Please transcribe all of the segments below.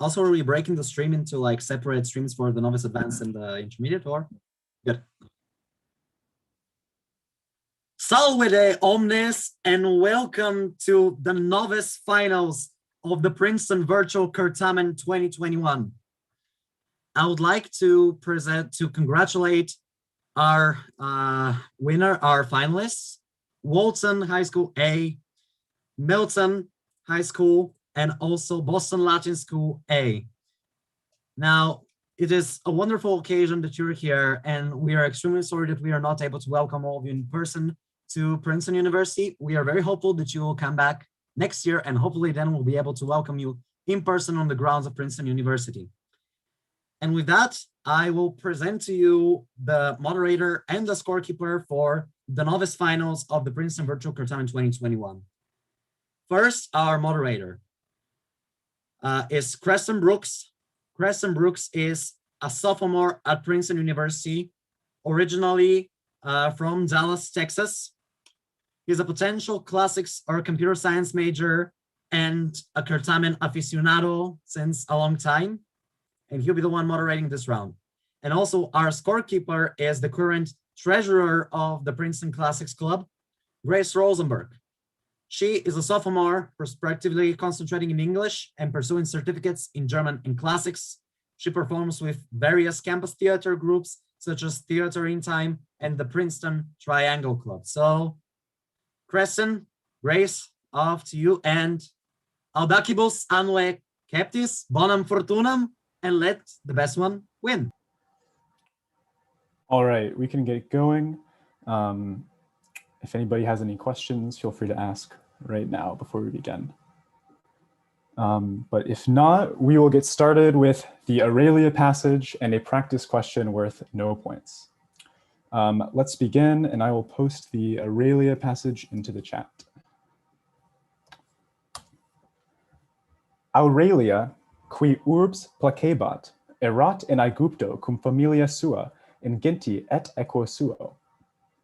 Also, are we breaking the stream into like separate streams for the novice, advanced, and the intermediate, or? Good. Salve omnes, and welcome to the novice finals of the Princeton Virtual Certamen 2021. I would like to congratulate our winner, our finalists, Walton High School A, Milton High School, and also Boston Latin School A. Now, it is a wonderful occasion that you're here, and we are extremely sorry that we are not able to welcome all of you in person to Princeton University. We are very hopeful that you will come back next year, and hopefully then we'll be able to welcome you in person on the grounds of Princeton University. And with that, I will present to you the moderator and the scorekeeper for the novice finals of the Princeton Virtual Certamen 2021. First, our moderator is Creston Brooks. Creston Brooks is a sophomore at Princeton University, originally from Dallas, Texas. He's a potential classics or computer science major and a Certamen aficionado since a long time. And he'll be the one moderating this round. And also our scorekeeper is the current treasurer of the Princeton Classics Club, Grace Rosenberg. She is a sophomore, prospectively concentrating in English and pursuing certificates in German and classics. She performs with various campus theater groups, such as Theater in Time and the Princeton Triangle Club. So, Creston, Grace, off to you, and audacibus annue captis, bonum fortunam, and let the best one win. All right, we can get going. If anybody has any questions, feel free to ask right now before we begin. But if not, we will get started with the Aurelia passage and a practice question worth no points. Let's begin, and I will post the Aurelia passage into the chat. Aurelia, qui urbs placebat, erat in Aegypto cum familia sua, in Ginti et equo suo.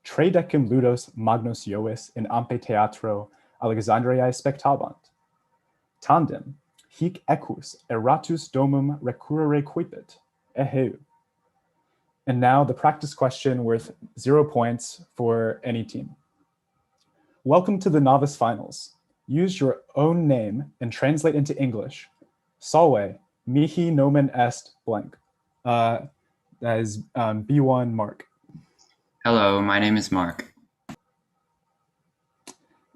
Tredecim ludos magnos Iois in amphitheatro Alexandriae spectabant. Tandem, hic equus eratus domum recurrere quipit, eheu. And now the practice question worth 0 points for any team. Welcome to the novice finals. Use your own name and translate into English. Salve, mihi nomen est blank. That is B1 Mark. Hello, my name is Mark.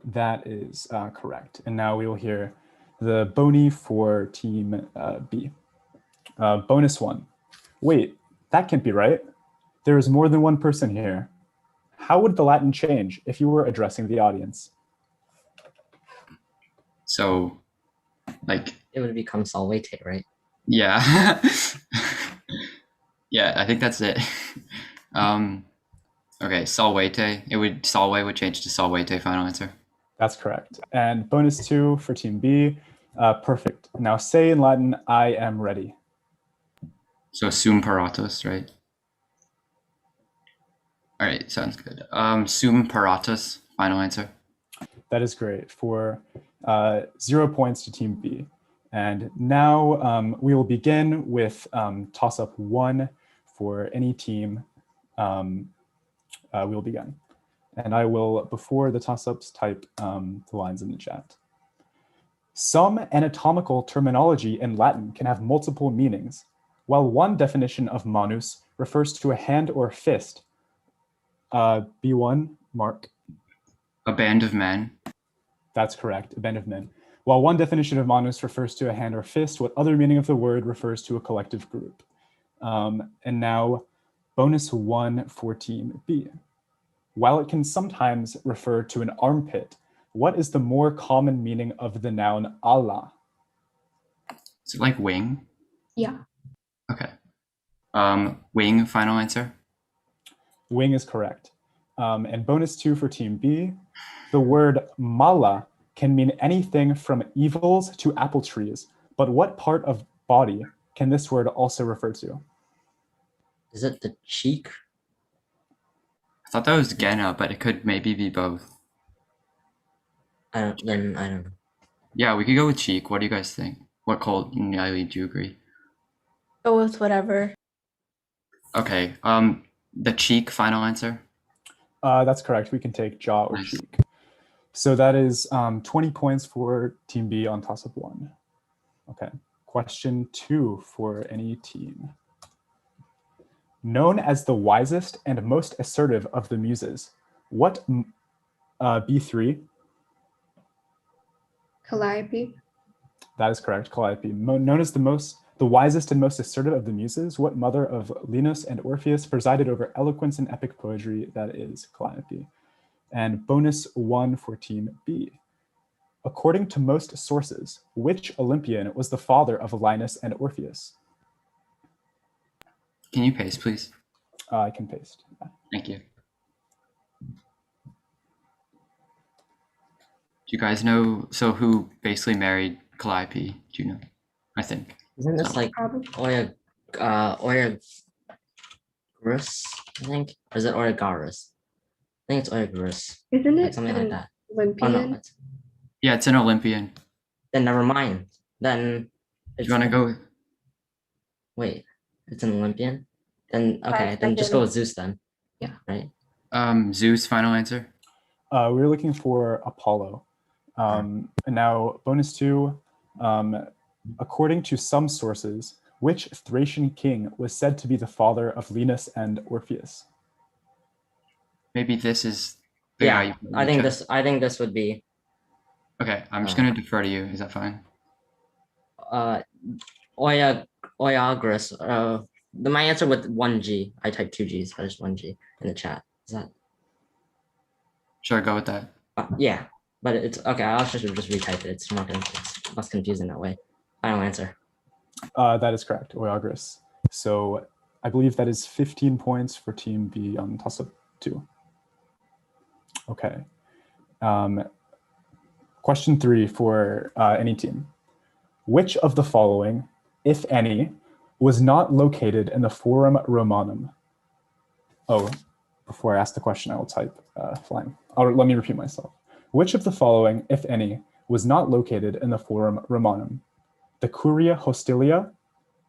That is correct. And now we will hear the boni for team B. Bonus 1. Wait, that can't be right. There is more than one person here. How would the Latin change if you were addressing the audience? So, like... It would become salvete, right? Yeah. Yeah, I think that's it. Okay, salvete. Salve would change to salvete, final answer. That's correct. And bonus 2 for team B. Perfect. Now say in Latin, I am ready. So sum paratus, right? All right, sounds good. Sum paratus, final answer. That is great for 0 points to team B. And now we will begin with toss-up 1 for any team. We'll begin. And I will, before the toss-ups, type the lines in the chat. Some anatomical terminology in Latin can have multiple meanings. While one definition of manus refers to a hand or fist, B1, Mark. A band of men. That's correct, a band of men. While one definition of manus refers to a hand or fist, what other meaning of the word refers to a collective group? And now, bonus 1 for team B. While it can sometimes refer to an armpit, what is the more common meaning of the noun Allah? Is it like wing? Yeah. Okay. Wing, final answer? Wing is correct. And bonus 2 for team B. The word mala can mean anything from evils to apple trees, but what part of body can this word also refer to? Is it the cheek? I thought that was Gena, but it could maybe be both. I don't know. Yeah, we could go with cheek. What do you guys think? What Colt and Riley, do you agree? Go with whatever. Okay. The cheek, final answer. That's correct. We can take jaw or Nice. cheek. So that is 20 points for Team B on toss-up 1. Okay. Question 2 for any team. Known as the wisest and most assertive of the muses, what B3? Calliope. That is correct, Calliope. Known as the wisest and most assertive of the muses, what mother of Linus and Orpheus presided over eloquence and epic poetry? That is Calliope. And bonus 1 for Team B. According to most sources, which Olympian was the father of Linus and Orpheus? Can you paste, please? I can paste. Thank you. Do you guys know, so who basically married Calliope? Do you know? I think. Isn't this like Probably. Oyagrus, I think? Or is it Oyagarus? I think it's Oyagrus. Isn't Like it something like an that. Oh Olympian? no, Yeah, it's an Olympian. then never mind. Then Do you want to go? wait, it's an Olympian? Then okay, 5 then just go with seconds. Zeus then. Yeah, right? Zeus, final answer. We were looking for Apollo. And now bonus 2, according to some sources, which Thracian king was said to be the father of Linus and Orpheus? Maybe this is the Yeah, guy you put in I the think chat. I think this would be Okay, I'm just gonna defer to you. Is that fine? Oyagrus. My answer with 1G. I typed 2Gs, I just 1G in the chat. Is that Sure, go with that. yeah, but it's okay. I'll just retype it. It's less confusing that way. Final answer. That is correct, Oyagrus. So I believe that is 15 points for Team B on toss-up 2. Okay. Question 3 for any team. Which of the following, if any, was not located in the Forum Romanum? Oh, before I ask the question, I will type flying. Let me repeat myself. Which of the following, if any, was not located in the Forum Romanum? The Curia Hostilia,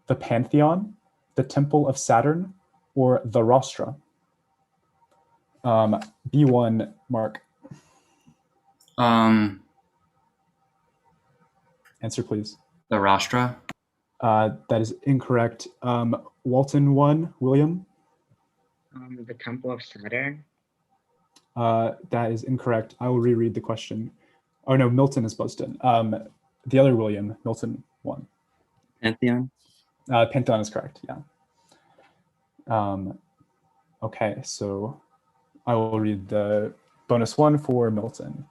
the Pantheon, the Temple of Saturn, or the Rostra? B1, Mark. Answer, please. The Rostra. That is incorrect. Walton 1, William. The Temple of Saturn. That is incorrect. I will reread the question. Oh no, Milton is buzzed in. The other William, Milton 1. Pantheon. Pantheon is correct, yeah. Okay, so I will read the bonus 1 for Milton.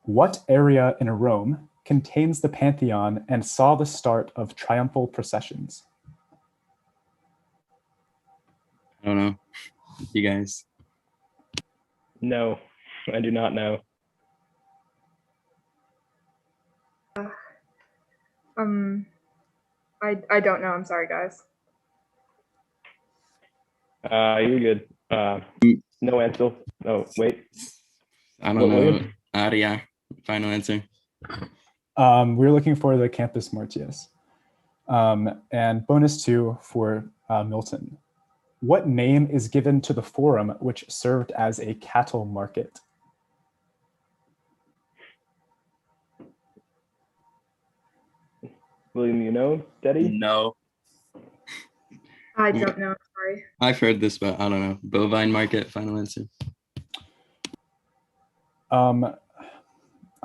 What area in Rome contains the Pantheon and saw the start of triumphal processions? I don't know. You guys. No, I do not know. I don't know. I'm sorry, guys. You're good. No answer. Oh, wait. I What, don't know. William? Aria. Final answer. We're looking for the Campus Martius. And bonus 2 for Milton. What name is given to the forum which served as a cattle market? William, you know, Daddy? No. I don't know. Sorry. I've heard this, but I don't know. Bovine market. Final answer. I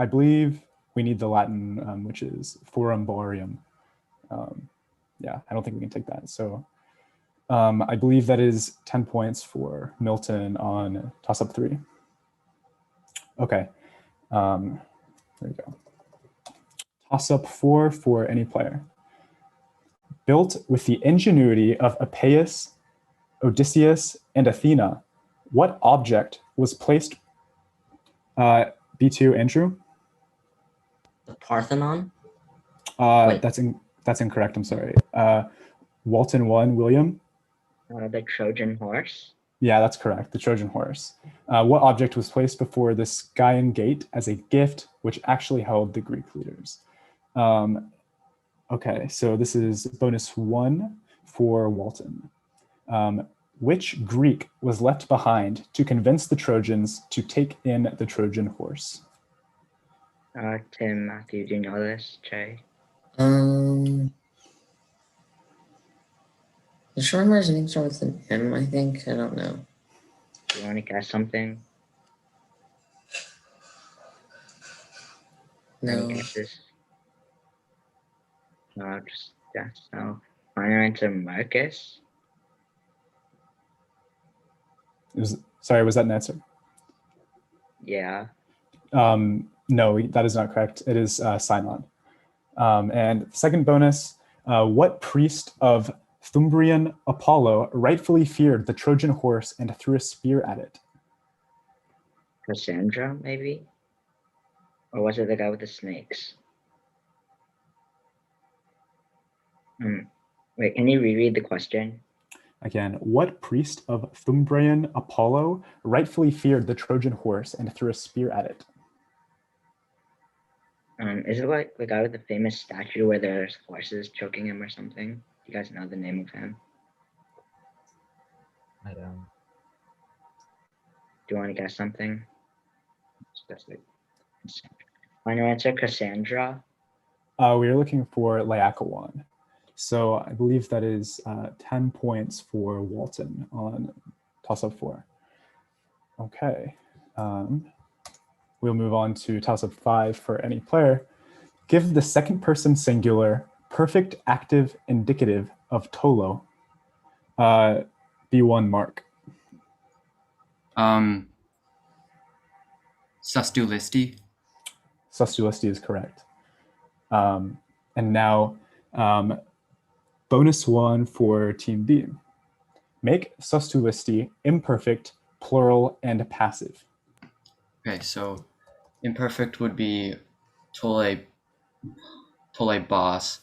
believe we need the Latin, which is forum boarium. Yeah, I don't think we can take that. So I believe that is 10 points for Milton on toss-up 3. Okay, there we go. Toss-up 4 for any player. Built with the ingenuity of Epeius, Odysseus, and Athena, what object was placed? B2, Andrew? The Parthenon. That's incorrect. I'm sorry. Walton 1, William. The Trojan horse. Yeah, that's correct. The Trojan horse. What object was placed before the Scaean gate as a gift, which actually held the Greek leaders? Okay, so this is bonus 1 for Walton. Which Greek was left behind to convince the Trojans to take in the Trojan horse? Tim, Matthew, do you know this? Jay? The Shormer's name starts with an M, I think. I don't know. Do you want to guess something? Any No. guesses? No, just guess. No. Final answer, Marcus. Sorry, was that an answer? Yeah. No, that is not correct. It is Simon. And second bonus, what priest of Thumbrian Apollo rightfully feared the Trojan horse and threw a spear at it? Cassandra, maybe? Or was it the guy with the snakes? Wait, can you reread the question? Again, what priest of Thumbrian Apollo rightfully feared the Trojan horse and threw a spear at it? Is it like the guy with the famous statue where there's horses choking him or something? You guys know the name of him? I don't. Do you want to guess something? That's it. Final answer, Cassandra. We are looking for Laocoon. So I believe that is 10 points for Walton on toss-up 4. Okay. We'll move on to toss-up 5 for any player. Give the second person singular perfect active indicative of Tolo. B1 Mark. Sustulisti. Sustulisti is correct. And now bonus 1 for team B. Make sustulisti imperfect, plural, and passive. Okay, so imperfect would be tole boss.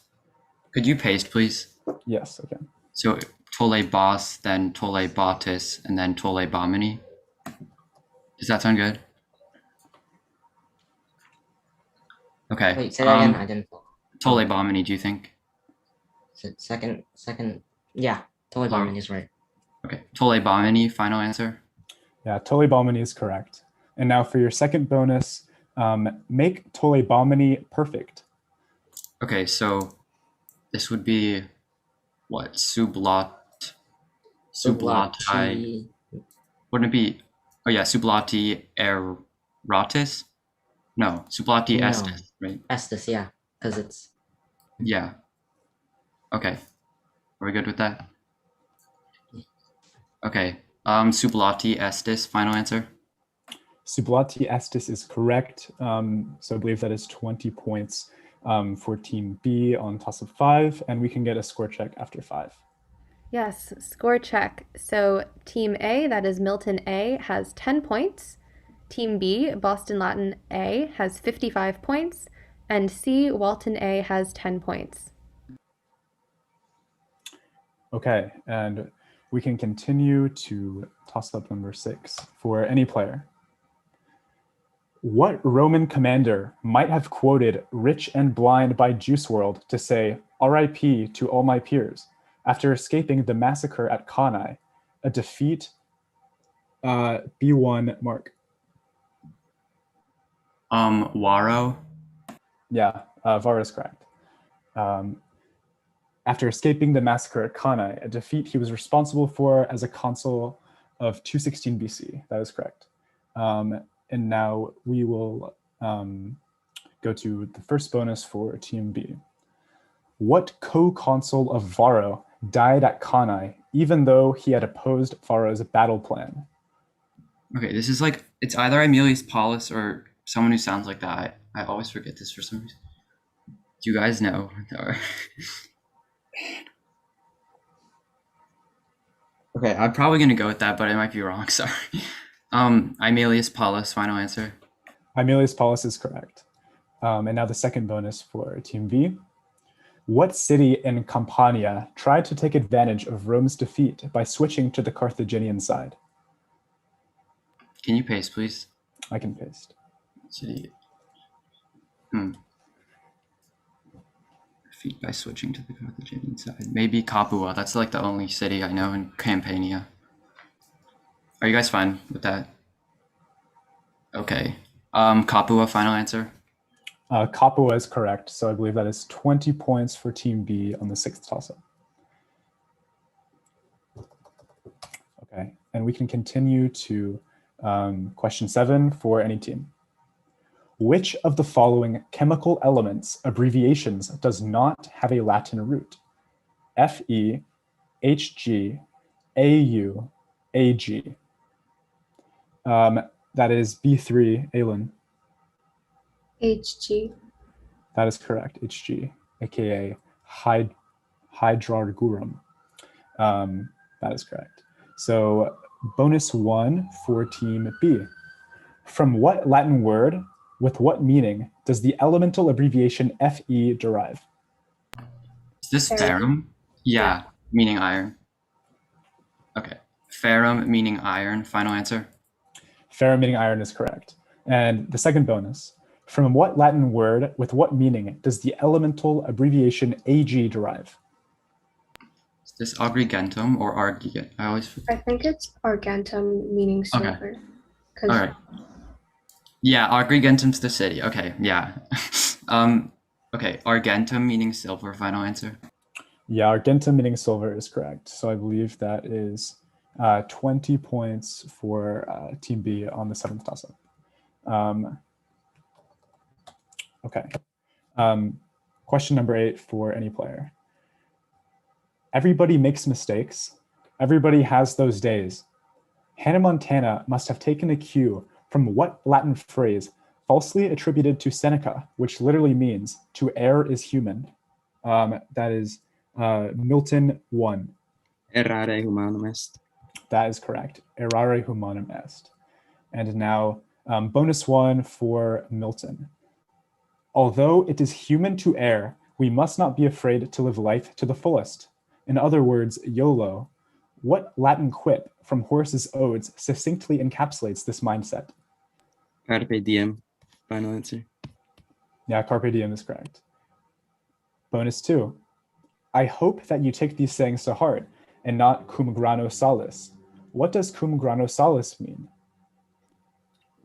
Could you paste, please? Yes, okay. So tole boss, then tole botis, and then tole bomini. Does that sound good? Okay. Wait, say that again. I didn't. Tole bomini, do you think? Second. Yeah, totally bombing is right. Okay. Tole bomini, final answer. Yeah, Tole Bomini is correct. And now for your second bonus, make Tole Bomini perfect. Okay, so this would be what? Sublati. Wouldn't it be? Oh yeah, sublati eratis? No, sublati No. estis, right? Estes, yeah, because it's. Yeah. Okay. Are we good with that? Okay. Sublati estis, final answer. Sublati estis is correct. So I believe that is 20 points for team B on toss-up 5, and we can get a score check after 5. Yes, score check. So team A, that is Milton A, has 10 points. Team B, Boston Latin A, has 55 points. And C, Walton A, has 10 points. Okay, and we can continue to toss-up number 6 for any player. What Roman commander might have quoted Rich and Blind by Juice WRLD to say, "R.I.P. to all my peers," after escaping the massacre at Cannae, a defeat? B1 Mark. Waro. Yeah, Var is correct. After escaping the massacre at Cannae, a defeat he was responsible for as a consul of 216 BC. That is correct. And now we will go to the first bonus for Team B. What co-consul of Varro died at Cannae, even though he had opposed Varro's battle plan? Okay, this is like, it's either Aemilius Paulus or someone who sounds like that. I always forget this for some reason. Do you guys know? Okay, I'm probably gonna go with that, but I might be wrong. Sorry. Aemilius Paulus, final answer. Aemilius Paulus is correct. And now the second bonus for Team B. What city in Campania tried to take advantage of Rome's defeat by switching to the Carthaginian side? Can you paste, please? I can paste. City. defeat by switching to the Carthaginian side. Maybe Capua. That's like the only city I know in Campania. Are you guys fine with that? Okay. Capua, final answer. Capua is correct. So I believe that is 20 points for Team B on the 6th toss-up. Okay, and we can continue to question 7 for any team. Which of the following chemical elements abbreviations does not have a Latin root? Fe, Hg, Au, Ag. That is B3, Aylin. HG. That is correct, Hg, aka hydrargyrum. That is correct. So bonus 1 for Team B. From what Latin word, with what meaning, does the elemental abbreviation Fe derive? Is this ferrum? Yeah, meaning iron. Okay. Ferrum meaning iron. Final answer. Ferrum meaning iron is correct. And the second bonus. From what Latin word, with what meaning, does the elemental abbreviation Ag derive? Is this agrigentum or argent? I always forget. I think it's argentum, meaning silver. All right. Yeah, agrigentum's the city. Okay, yeah. Okay, argentum meaning silver. Final answer. Yeah, argentum meaning silver is correct. So I believe that is 20 points for Team B on the 7th toss-up. Okay. Question number 8 for any player. Everybody makes mistakes. Everybody has those days. Hannah Montana must have taken a cue from what Latin phrase falsely attributed to Seneca, which literally means to err is human. That is Milton 1. Errare humanum est. That is correct. Errare humanum est. And now bonus 1 for Milton. Although it is human to err, we must not be afraid to live life to the fullest. In other words, YOLO. What Latin quip from Horace's Odes succinctly encapsulates this mindset? Carpe diem. Final answer. Yeah, carpe diem is correct. Bonus 2. I hope that you take these sayings to heart and not cum grano salis. What does cum grano salis mean?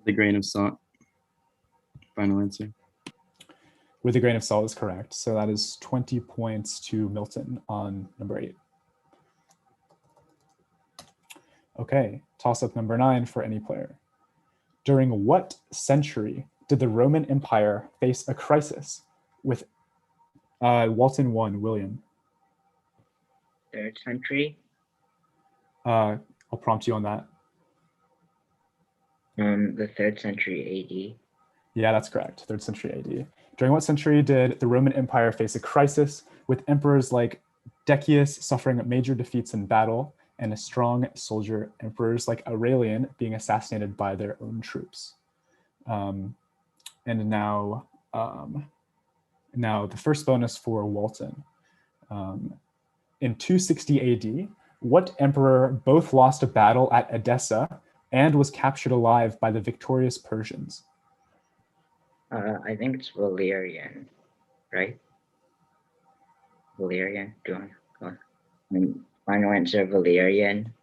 The grain of salt. Final answer. With a grain of salt is correct. So that is 20 points to Milton on number 8. Okay, toss-up number 9 for any player. During what century did the Roman Empire face a crisis? With Walton 1, William. 3rd century. I'll prompt you on that. The 3rd century AD. Yeah, that's correct. 3rd century AD. During what century did the Roman Empire face a crisis with emperors like Decius suffering major defeats in battle and a strong soldier emperors like Aurelian being assassinated by their own troops? And now the first bonus for Walton. In 260 AD, what emperor both lost a battle at Edessa and was captured alive by the victorious Persians? I think it's Valerian, right? Valerian. Do you want to go? Final answer, Valerian.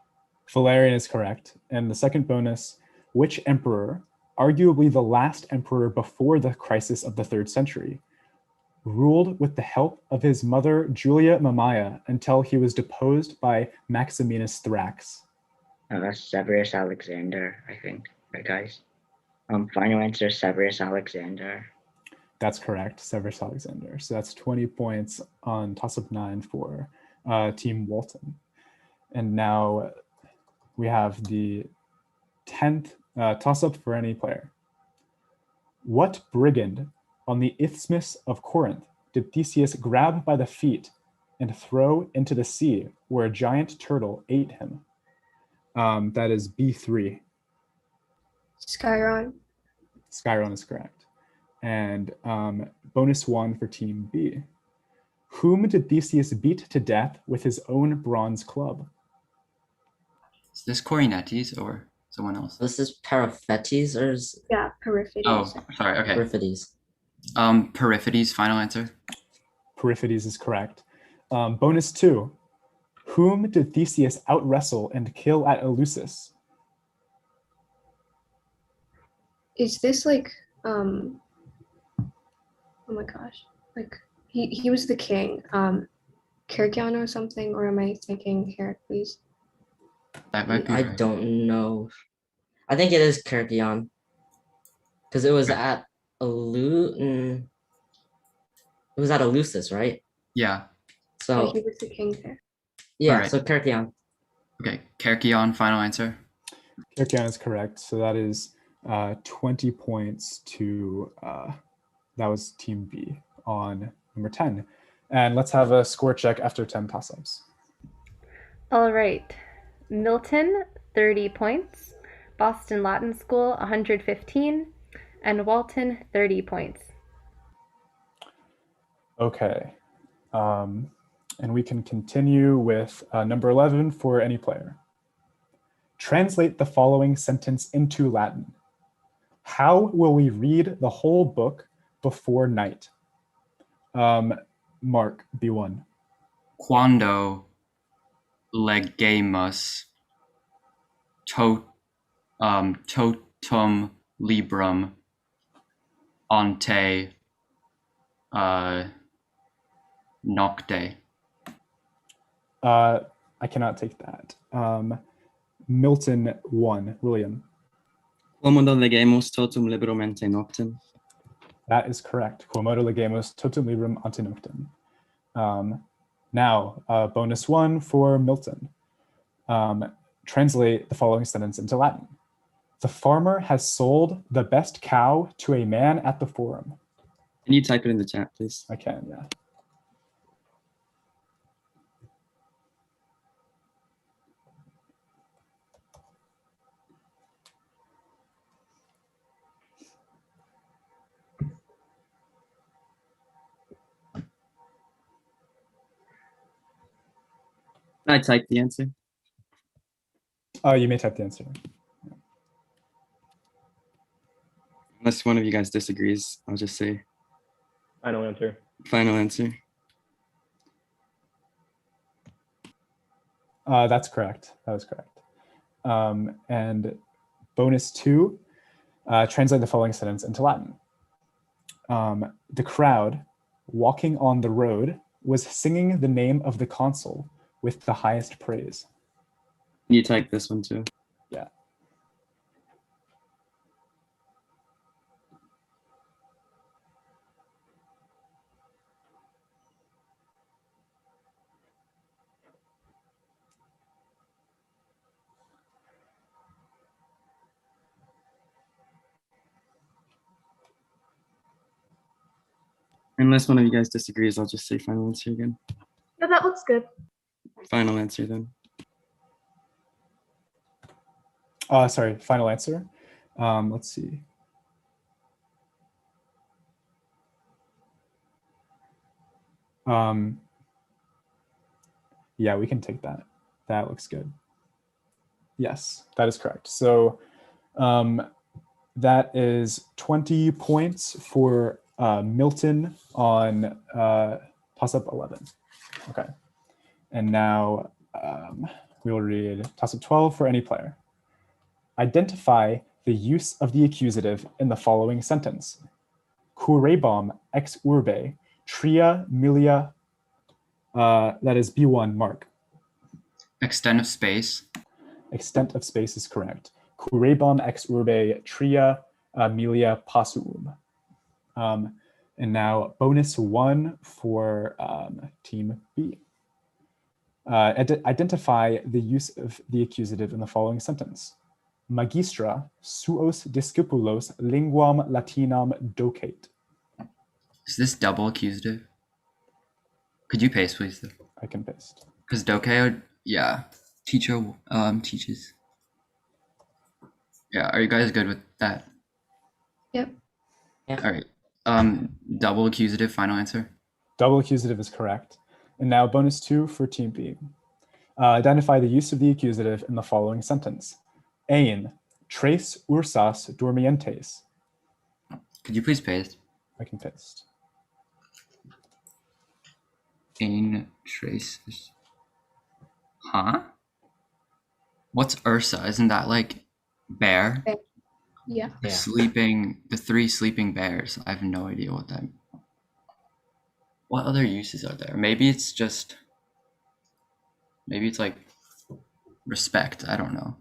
Valerian is correct. And the second bonus, which emperor, arguably the last emperor before the crisis of the 3rd century, ruled with the help of his mother Julia Mamaea until he was deposed by Maximinus Thrax? Severus Alexander, I think, right, guys? Final answer, Severus Alexander. That's correct, Severus Alexander. So that's 20 points on toss-up 9 for Team Walton. And now we have the 10th toss-up for any player. What brigand on the Isthmus of Corinth did Theseus grab by the feet and throw into the sea where a giant turtle ate him? That is B3. Skyron. Skyron is correct. And bonus 1 for Team B. Whom did Theseus beat to death with his own bronze club? Is this Corinetes or someone else? This is Periphetes or Periphetes. Oh, sorry. Okay. Periphetes. Periphetes. Final answer. Coryphides is correct. Bonus 2. Whom did Theseus out-wrestle and kill at Eleusis? Is this like oh my gosh, like he was the king, Kyrgion or something, or am I thinking Heracles? That might be I right. don't know. I think it is Kyrgion. Because it was at it was at Eleusis, right? Yeah. Oh, So he was the king there. yeah, Alright. so Kyrgion. Okay, Kerkion, final answer. Kyrgion is correct. So that is 20 points to, that was Team B on number 10. And let's have a score check after 10 toss-ups. All right. Milton, 30 points. Boston Latin School, 115. And Walton, 30 points. Okay. And we can continue with number 11 for any player. Translate the following sentence into Latin. How will we read the whole book before night? Mark, B1. Quando legemus totum librum ante nocte. I cannot take that. Milton 1, William. Quomodo legemus totum librum ante noctem. That is correct. Quomodo legemus totum librum ante noctem. Now, bonus 1 for Milton. Translate the following sentence into Latin. The farmer has sold the best cow to a man at the forum. Can you type it in the chat, please? I can, yeah. I typed the answer. Oh, you may type the answer. Unless one of you guys disagrees, I'll just say Final answer. final answer. That's correct. That was correct. And bonus 2, translate the following sentence into Latin. The crowd walking on the road was singing the name of the consul with the highest praise. Can you type this one too? Yeah. Unless one of you guys disagrees, I'll just say final answer again. No, that looks good. Final answer then. Sorry, final answer. Let's see. Yeah, we can take that. That looks good. Yes, that is correct. So that is 20 points for Milton on toss-up 11. Okay. And now we will read toss-up 12 for any player. Identify the use of the accusative in the following sentence. Curebam ex urbe, tria milia, that is B1, Mark. Extent of space. Extent of space is correct. Curebam ex urbe, tria milia passuum. And now bonus 1 for team B. Identify the use of the accusative in the following sentence. Magistra suos discipulos linguam latinam docet. Is this double accusative? Could you paste, please? I can paste. Because docet, yeah, teacher teaches. Yeah, are you guys good with that? Yep. Yeah. All right. Double accusative, final answer. Double accusative is correct. And now bonus 2 for team B. Identify the use of the accusative in the following sentence. Ein, tres ursas dormientes. Could you please paste? I can paste. in traces. Huh? What's Ursa? Isn't that like bear? Yeah. Yeah. The three sleeping bears. I have no idea what that. What other uses are there? Maybe it's like respect. I don't know.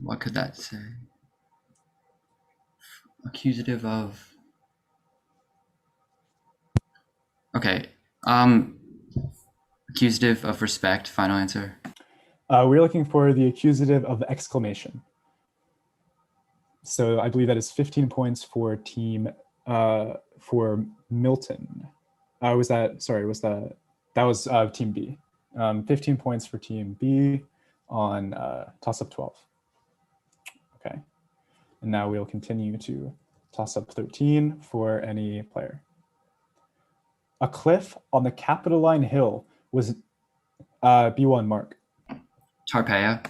What could that say? Accusative of. Okay. Accusative of respect. Final answer. We're looking for the accusative of exclamation. So I believe that is 15 points for for Milton. That was team B. 15 points for team B on toss-up 12. Okay. And now we'll continue to toss-up 13 for any player. A cliff on the Capitoline Hill was B1 Mark. Tarpeia.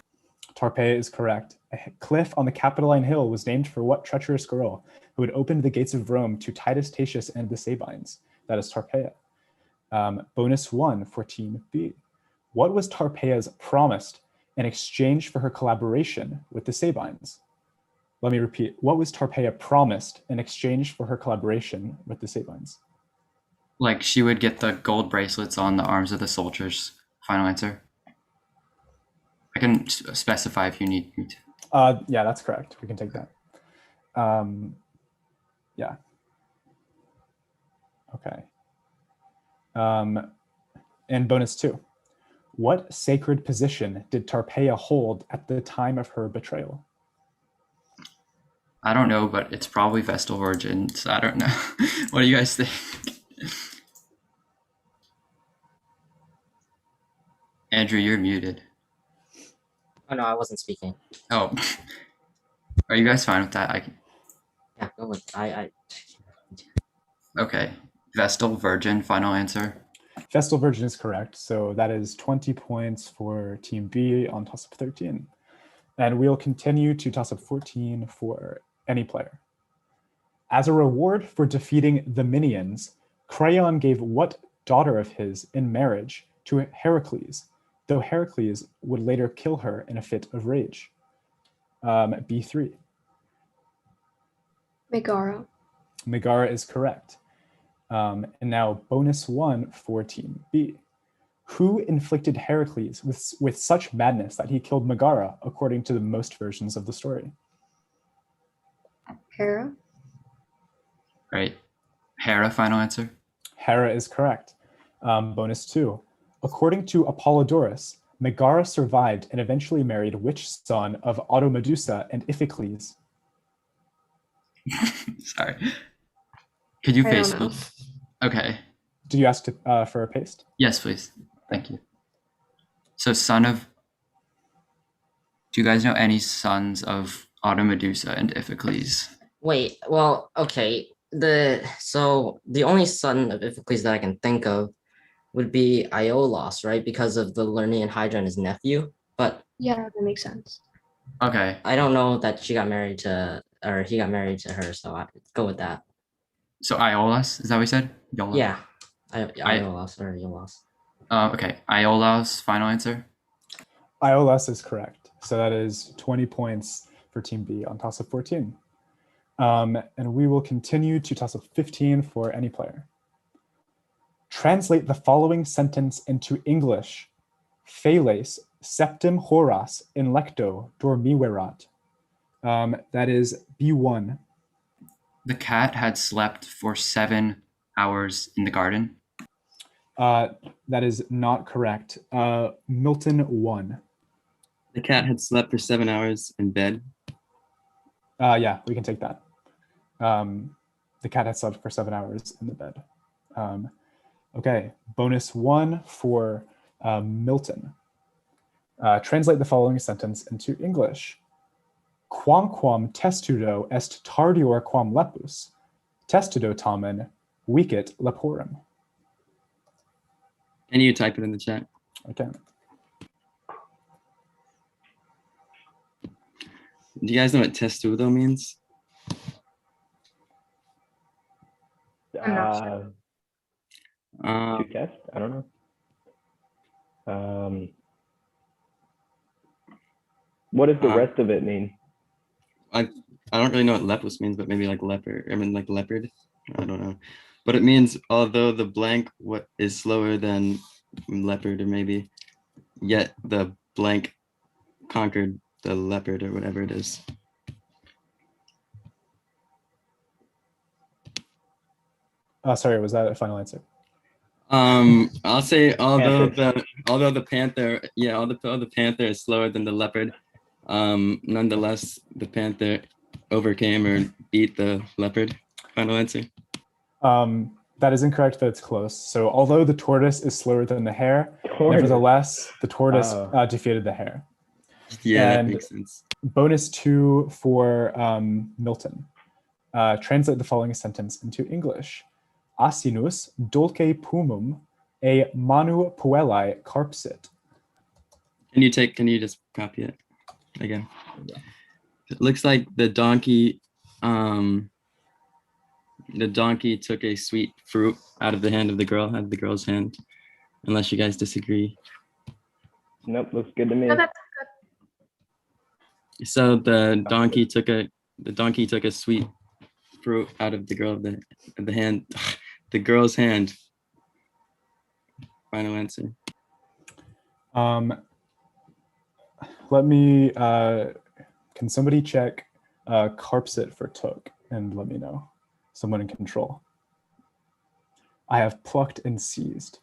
Tarpeia is correct. A cliff on the Capitoline Hill was named for what treacherous girl who had opened the gates of Rome to Titus Tatius and the Sabines? That is Tarpeia. Bonus 1 for team B. What was Tarpeia's promised in exchange for her collaboration with the Sabines? Let me repeat. What was Tarpeia promised in exchange for her collaboration with the Sabines? Like she would get the gold bracelets on the arms of the soldiers. Final answer. I can specify if you need me to. Yeah, that's correct. We can take that. Yeah. Okay. And bonus 2. What sacred position did Tarpeia hold at the time of her betrayal? I don't know, but it's probably Vestal Virgins. I don't know. What do you guys think? Andrew, you're muted. Oh no, I wasn't speaking. Oh. Are you guys fine with that? Yeah, go with I. Okay. Vestal Virgin, final answer. Vestal Virgin is correct. So that is 20 points for team B on toss-up 13. And we'll continue to toss-up 14 for any player. As a reward for defeating the Minions, Creon gave what daughter of his in marriage to Heracles, though Heracles would later kill her in a fit of rage? B3. Megara. Megara is correct. And now bonus 1 for team B. Who inflicted Heracles with such madness that he killed Megara, according to the most versions of the story? Hera. Right. Hera, final answer. Hera is correct. Bonus 2. According to Apollodorus, Megara survived and eventually married which son of Automedusa and Iphicles? Sorry. Could you I paste don't know. me? Okay. Did you ask for a paste? Yes, please. Thank you. So son of... Do you guys know any sons of Automedusa and Iphicles? Wait, well, okay. So the only son of Iphicles that I can think of would be Iolaus, right? Because of the Lernaean Hydra and his nephew. But Yeah, that makes sense. Okay. I don't know that she got married to, or he got married to her, so I go with that. So Iolaus, is that what you said? Iolaus? Yeah, Iolaus or Iolaus. Okay, Iolaus, final answer. Iolaus is correct. So that is 20 points for team B on toss-up 14. And we will continue to toss-up 15 for any player. Translate the following sentence into English. Thales septem horas in lecto dormiverat. That is B1. The cat had slept for 7 hours in the garden. That is not correct. Milton 1. The cat had slept for 7 hours in bed. Yeah, we can take that. The cat had slept for 7 hours in the bed. Okay, bonus 1 for Milton. Translate the following sentence into English. Quamquam testudo est tardior quam lepus, testudo tamen vicit leporum. Can you type it in the chat? Okay. Do you guys know what testudo means? I'm not sure. To test? I don't know. What does the rest of it mean? I don't really know what lepus means, but maybe like leopard. I mean, like leopard. I don't know, but it means although the blank what is slower than leopard, or maybe yet the blank conquered the leopard, or whatever it is. Sorry, was that a final answer? I'll say although Panther. the panther, yeah, although the panther is slower than the leopard, nonetheless the panther overcame or beat the leopard. Final answer. That is incorrect, but it's close. So although the tortoise is slower than the hare, nevertheless, the tortoise defeated the hare. Yeah, And that makes sense. bonus 2 for Milton. Translate the following sentence into English. Asinus dulce pumum e manu puellae carpsit. Can you just copy it again? It looks like the donkey took a sweet fruit out of the hand of the girl, out of the girl's hand, unless you guys disagree. Nope, looks good to me. No, that's good. So the donkey took a sweet fruit out of the hand, the girl's hand. Final answer. Let me, can somebody check carpsit for took and let me know? Someone in control. I have plucked and seized.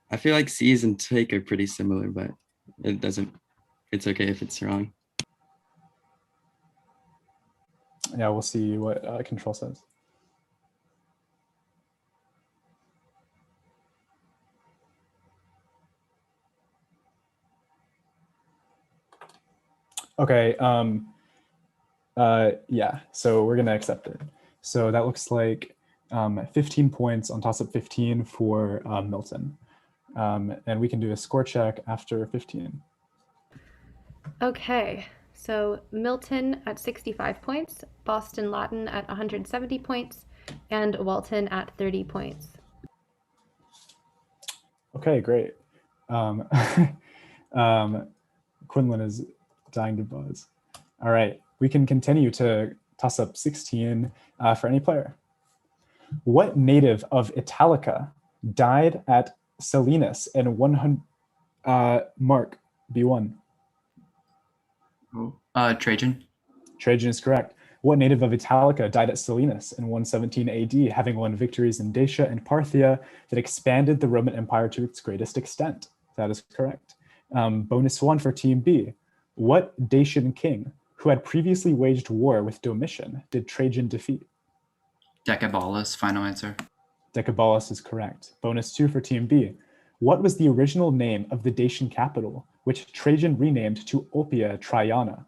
I feel like seize and take are pretty similar, but it's okay if it's wrong. Yeah, we'll see what control says. Okay, yeah, so we're gonna accept it. So that looks like 15 points on toss-up 15 for Milton. And we can do a score check after 15. Okay, so Milton at 65 points, Boston Latin at 170 points, and Walton at 30 points. Okay, great. Quinlan is dying to buzz. All right, we can continue to toss up 16 for any player. What native of Italica died at Selinus in 100, Mark, B1? Trajan. Trajan is correct. What native of Italica died at Selinus in 117 AD, having won victories in Dacia and Parthia that expanded the Roman Empire to its greatest extent? That is correct. Bonus 1 for Team B. What Dacian king, who had previously waged war with Domitian, did Trajan defeat? Decabalus. Final answer. Decabalus is correct. Bonus 2 for Team B. What was the original name of the Dacian capital, which Trajan renamed to Oppia Traiana?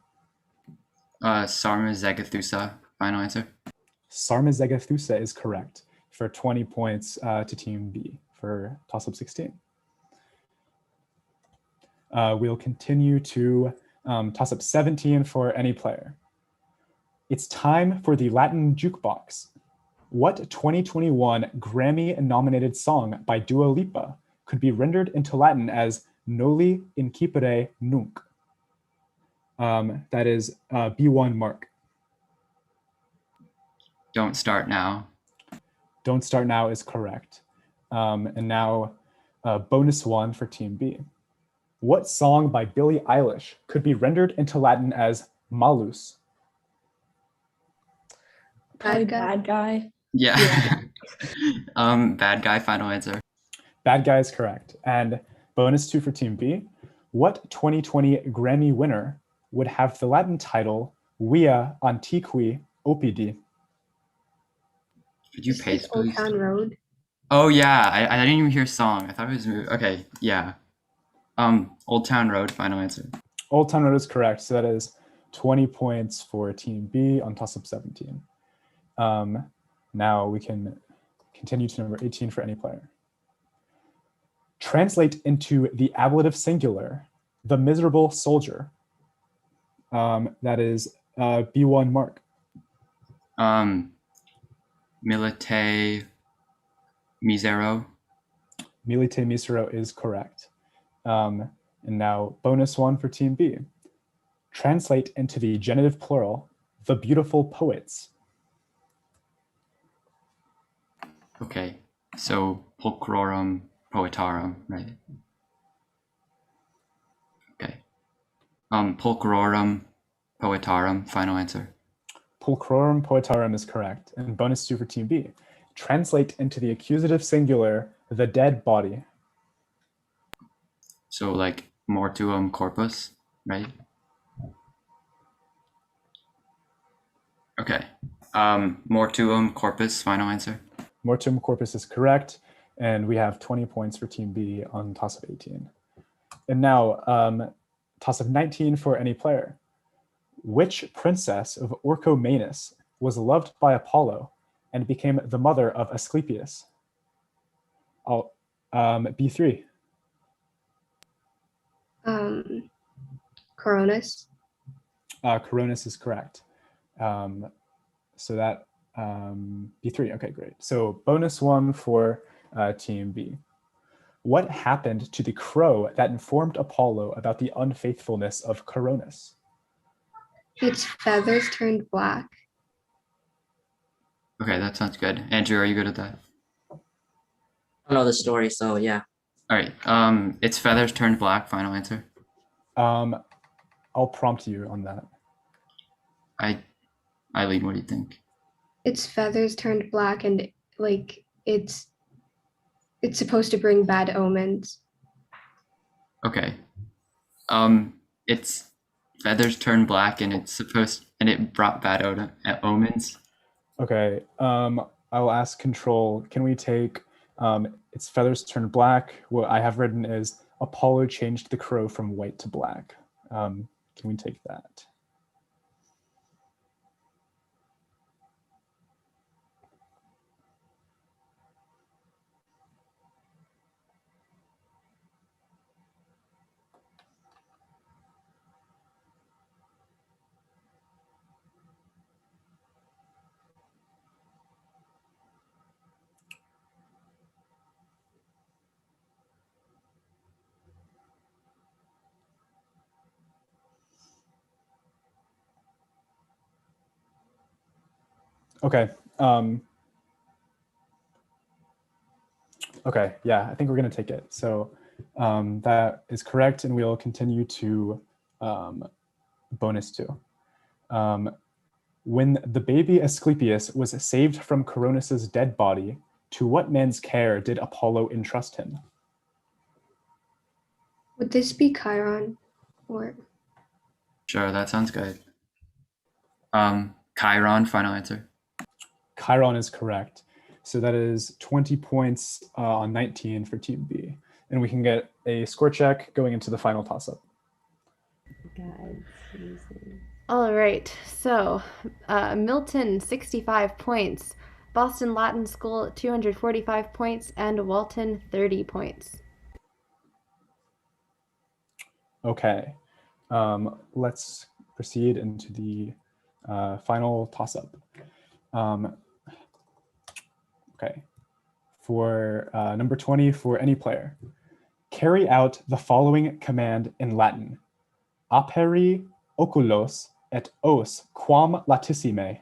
Sarmizegethusa. Final answer. Sarmizegethusa is correct for 20 points to Team B for toss-up 16. We'll continue to toss-up 17 for any player. It's time for the Latin jukebox. What 2021 Grammy-nominated song by Dua Lipa could be rendered into Latin as Noli incipere nunc? That is B1 Mark. Don't Start Now. Don't Start Now is correct. And now bonus 1 for Team B. What song by Billie Eilish could be rendered into Latin as Malus? Bad guy. Bad guy. Yeah. Bad Guy. Final answer. Bad Guy is correct. And bonus 2 for Team B. What 2020 Grammy winner would have the Latin title Via Antiqui Oppidi? Could you paste, please? Old Town Road. Oh yeah, I didn't even hear song. I thought it was okay. Yeah. Old Town Road. Final answer. Old Town Road is correct. So that is 20 points for Team B on toss-up 17. Now we can continue to number 18 for any player. Translate into the ablative singular, the miserable soldier. That is B1 Mark. Milite misero. Milite misero is correct. And now bonus one for team B. Translate into the genitive plural, the beautiful poets. Okay, so pulchrorum poetarum, right? Okay. Pulchrorum poetarum, final answer. Pulchrorum poetarum is correct. And bonus two for team B. Translate into the accusative singular, the dead body. So like mortuum corpus, right? Okay. Mortuum corpus, final answer. Mortuum corpus is correct. And we have 20 points for team B on toss of 18. And now toss of 19 for any player. Which princess of Orchomenus was loved by Apollo and became the mother of Asclepius? B3. Coronis. Coronis is correct. So that B3. Okay, great. So bonus one for team B. What happened to the crow that informed Apollo about the unfaithfulness of Coronis? Its feathers turned black. Okay, that sounds good. Andrew, are you good at that? I know the story, so yeah. All right. Its feathers turned black, final answer. I'll prompt you on that. Eileen, what do you think? Its feathers turned black, and like it's supposed to bring bad omens. Okay. Its feathers turned black, and it brought bad omens. Okay. I'll ask control. Can we take its feathers turned black? What I have written is Apollo changed the crow from white to black. Can we take that? Okay. Okay, yeah, I think we're gonna take it. So that is correct, and we'll continue to bonus two. When the baby Asclepius was saved from Coronis's dead body, to what man's care did Apollo entrust him? Would this be Chiron or? Sure, that sounds good. Chiron, final answer. Chiron is correct. So that is 20 points on 19 for team B. And we can get a score check going into the final toss-up. All right, so Milton, 65 points. Boston Latin School, 245 points. And Walton, 30 points. Okay, let's proceed into the final toss-up. Okay, for number 20 for any player, carry out the following command in Latin. Aperi oculos et os quam latissime.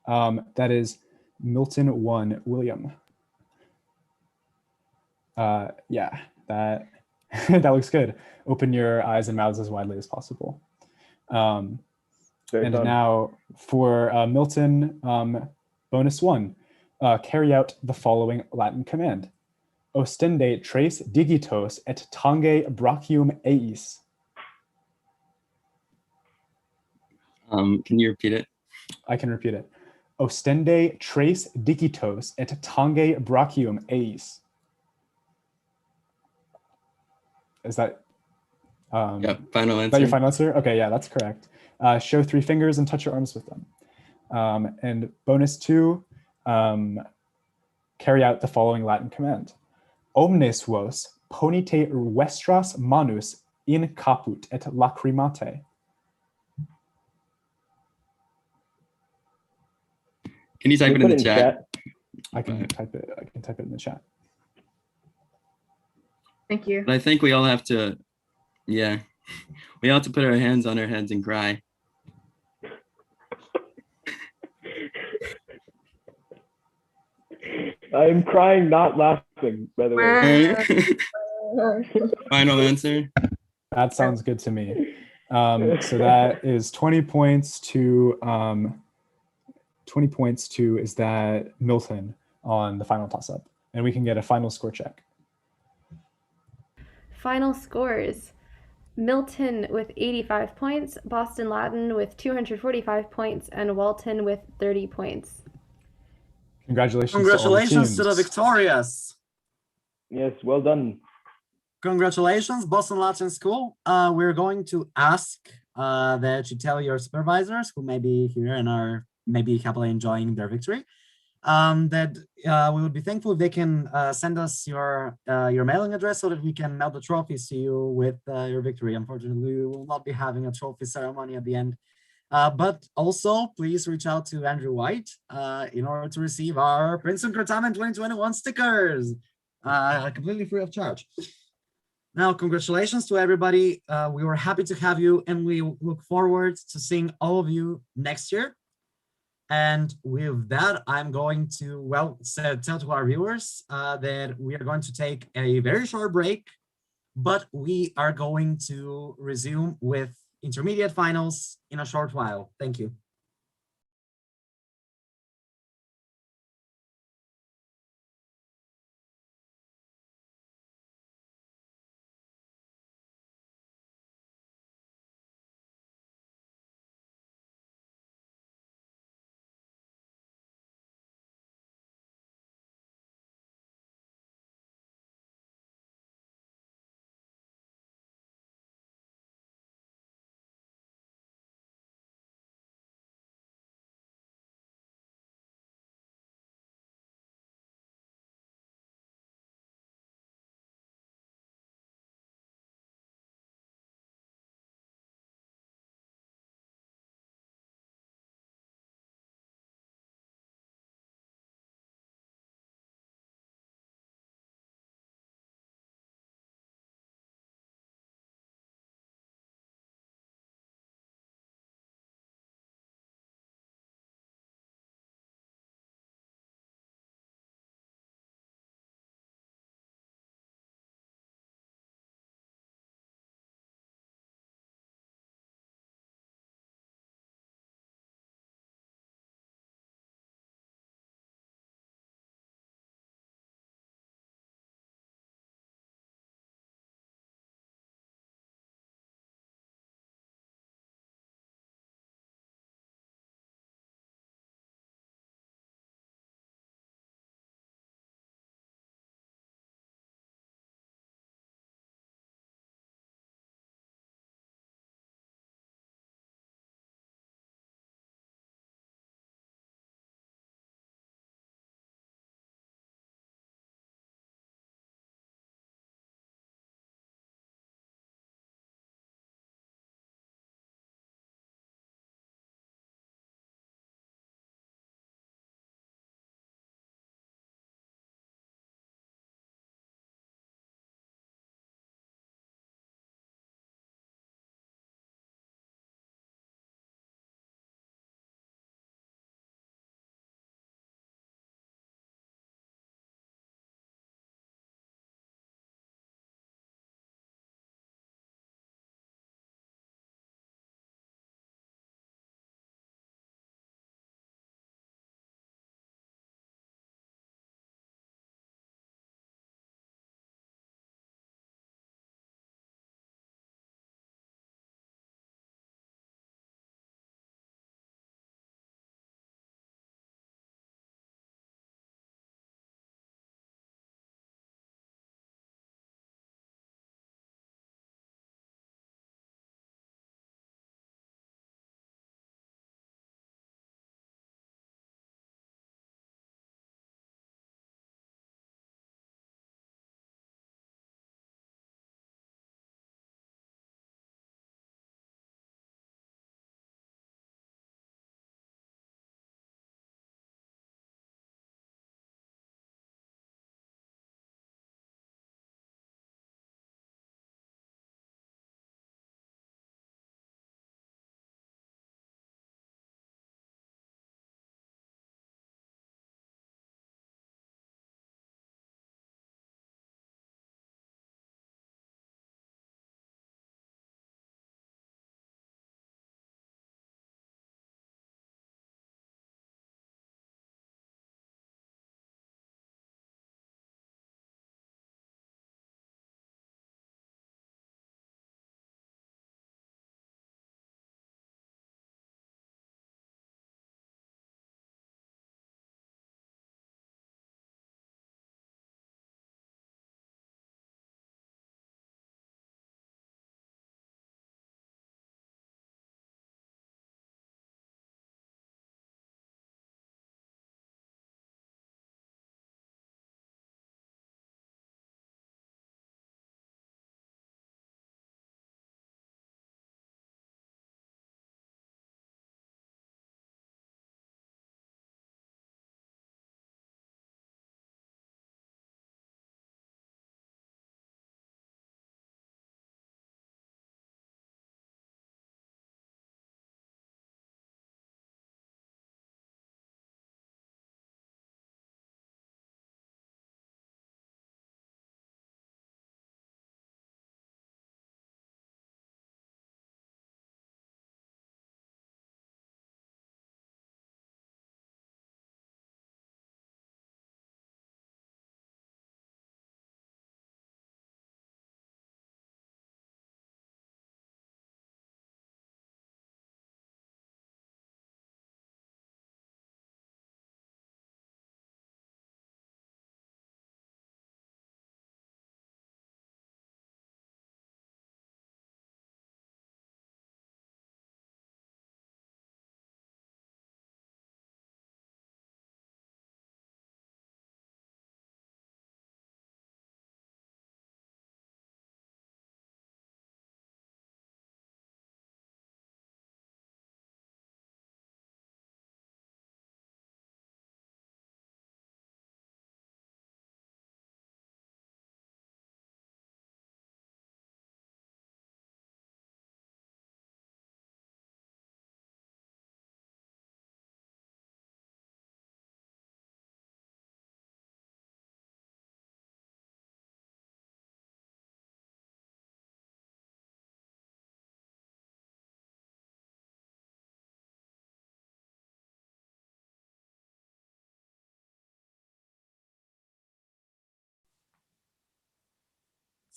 That is Milton 1, William. Yeah, that that looks good. Open your eyes and mouths as widely as possible. And now for Milton, bonus one, carry out the following Latin command. Ostende tres digitos et tange brachium eis. Can you repeat it? I can repeat it. Ostende tres digitos et tange brachium eis. Is that yeah, final answer? Is that your final answer? Okay, yeah, that's correct. Show 3 fingers and touch your arms with them. And bonus 2, carry out the following Latin command. Omnes vos ponite vestras manus in caput et lacrimate. Can you type it in the chat? I can type it. I can type it in the chat. Thank you. But I think we all have to, yeah, we all have to put our hands on our heads and cry. I'm crying, not laughing, by the way. Final answer. That sounds good to me. So that is 20 points to 20 points to is that Milton on the final toss-up, and we can get a final score check. Final scores. Milton with 85 points, Boston Latin with 245 points, and Walton with 30 points. Congratulations to the victorious. Yes, well done. Congratulations, Boston Latin School. We're going to ask that you tell your supervisors who may be here and are maybe happily enjoying their victory, that we would be thankful if they can send us your mailing address so that we can mail the trophies to you with your victory. Unfortunately, we will not be having a trophy ceremony at the end. But also, please reach out to Andrew White in order to receive our Princeton Certamen 2021 stickers, completely free of charge. Now, congratulations to everybody. We were happy to have you, and we look forward to seeing all of you next year. And with that, I'm going to, tell to our viewers that we are going to take a very short break, but we are going to resume with intermediate finals in a short while. Thank you.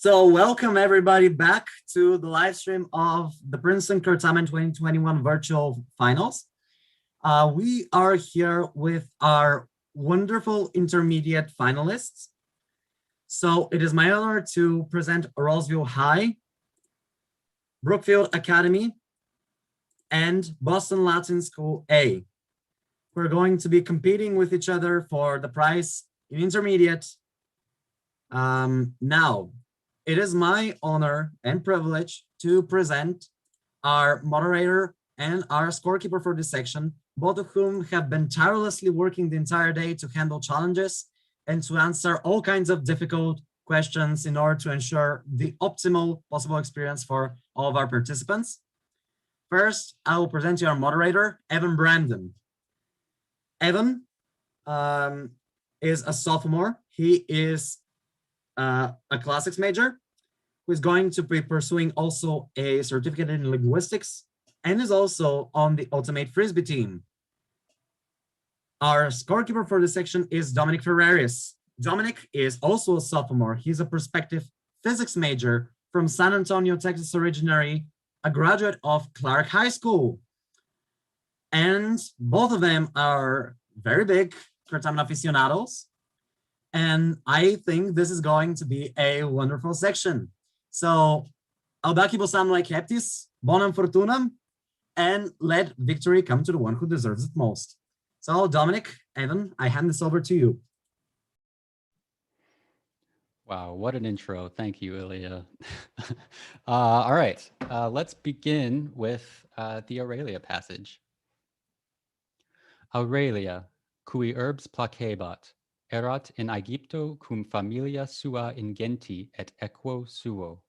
So welcome everybody back to the live stream of the Princeton Certamen 2021 virtual finals. We are here with our wonderful intermediate finalists. So it is my honor to present Roseville High, Brookfield Academy, and Boston Latin School A. We're going to be competing with each other for the prize in intermediate. Now, it is my honor and privilege to present our moderator and our scorekeeper for this section, both of whom have been tirelessly working the entire day to handle challenges and to answer all kinds of difficult questions in order to ensure the optimal possible experience for all of our participants. First, I will present you our moderator, Evan Brandon. Evan is a sophomore. He is a classics major who is going to be pursuing also a certificate in linguistics and is also on the Ultimate Frisbee team. Our scorekeeper for this section is Dominic Ferraris. Dominic is also a sophomore. He's a prospective physics major from San Antonio, Texas originally, a graduate of Clark High School. And both of them are very big Certamen aficionados. And I think this is going to be a wonderful section. So, audaci like heptis, bonum fortunam, and let victory come to the one who deserves it most. So, Dominic, Evan, I hand this over to you. Wow, what an intro. Thank you, Ilya. All right, let's begin with the Aurelia passage. Aurelia, cui urbs placebat, erat in Aegypto cum familia sua ingenti et equo suo.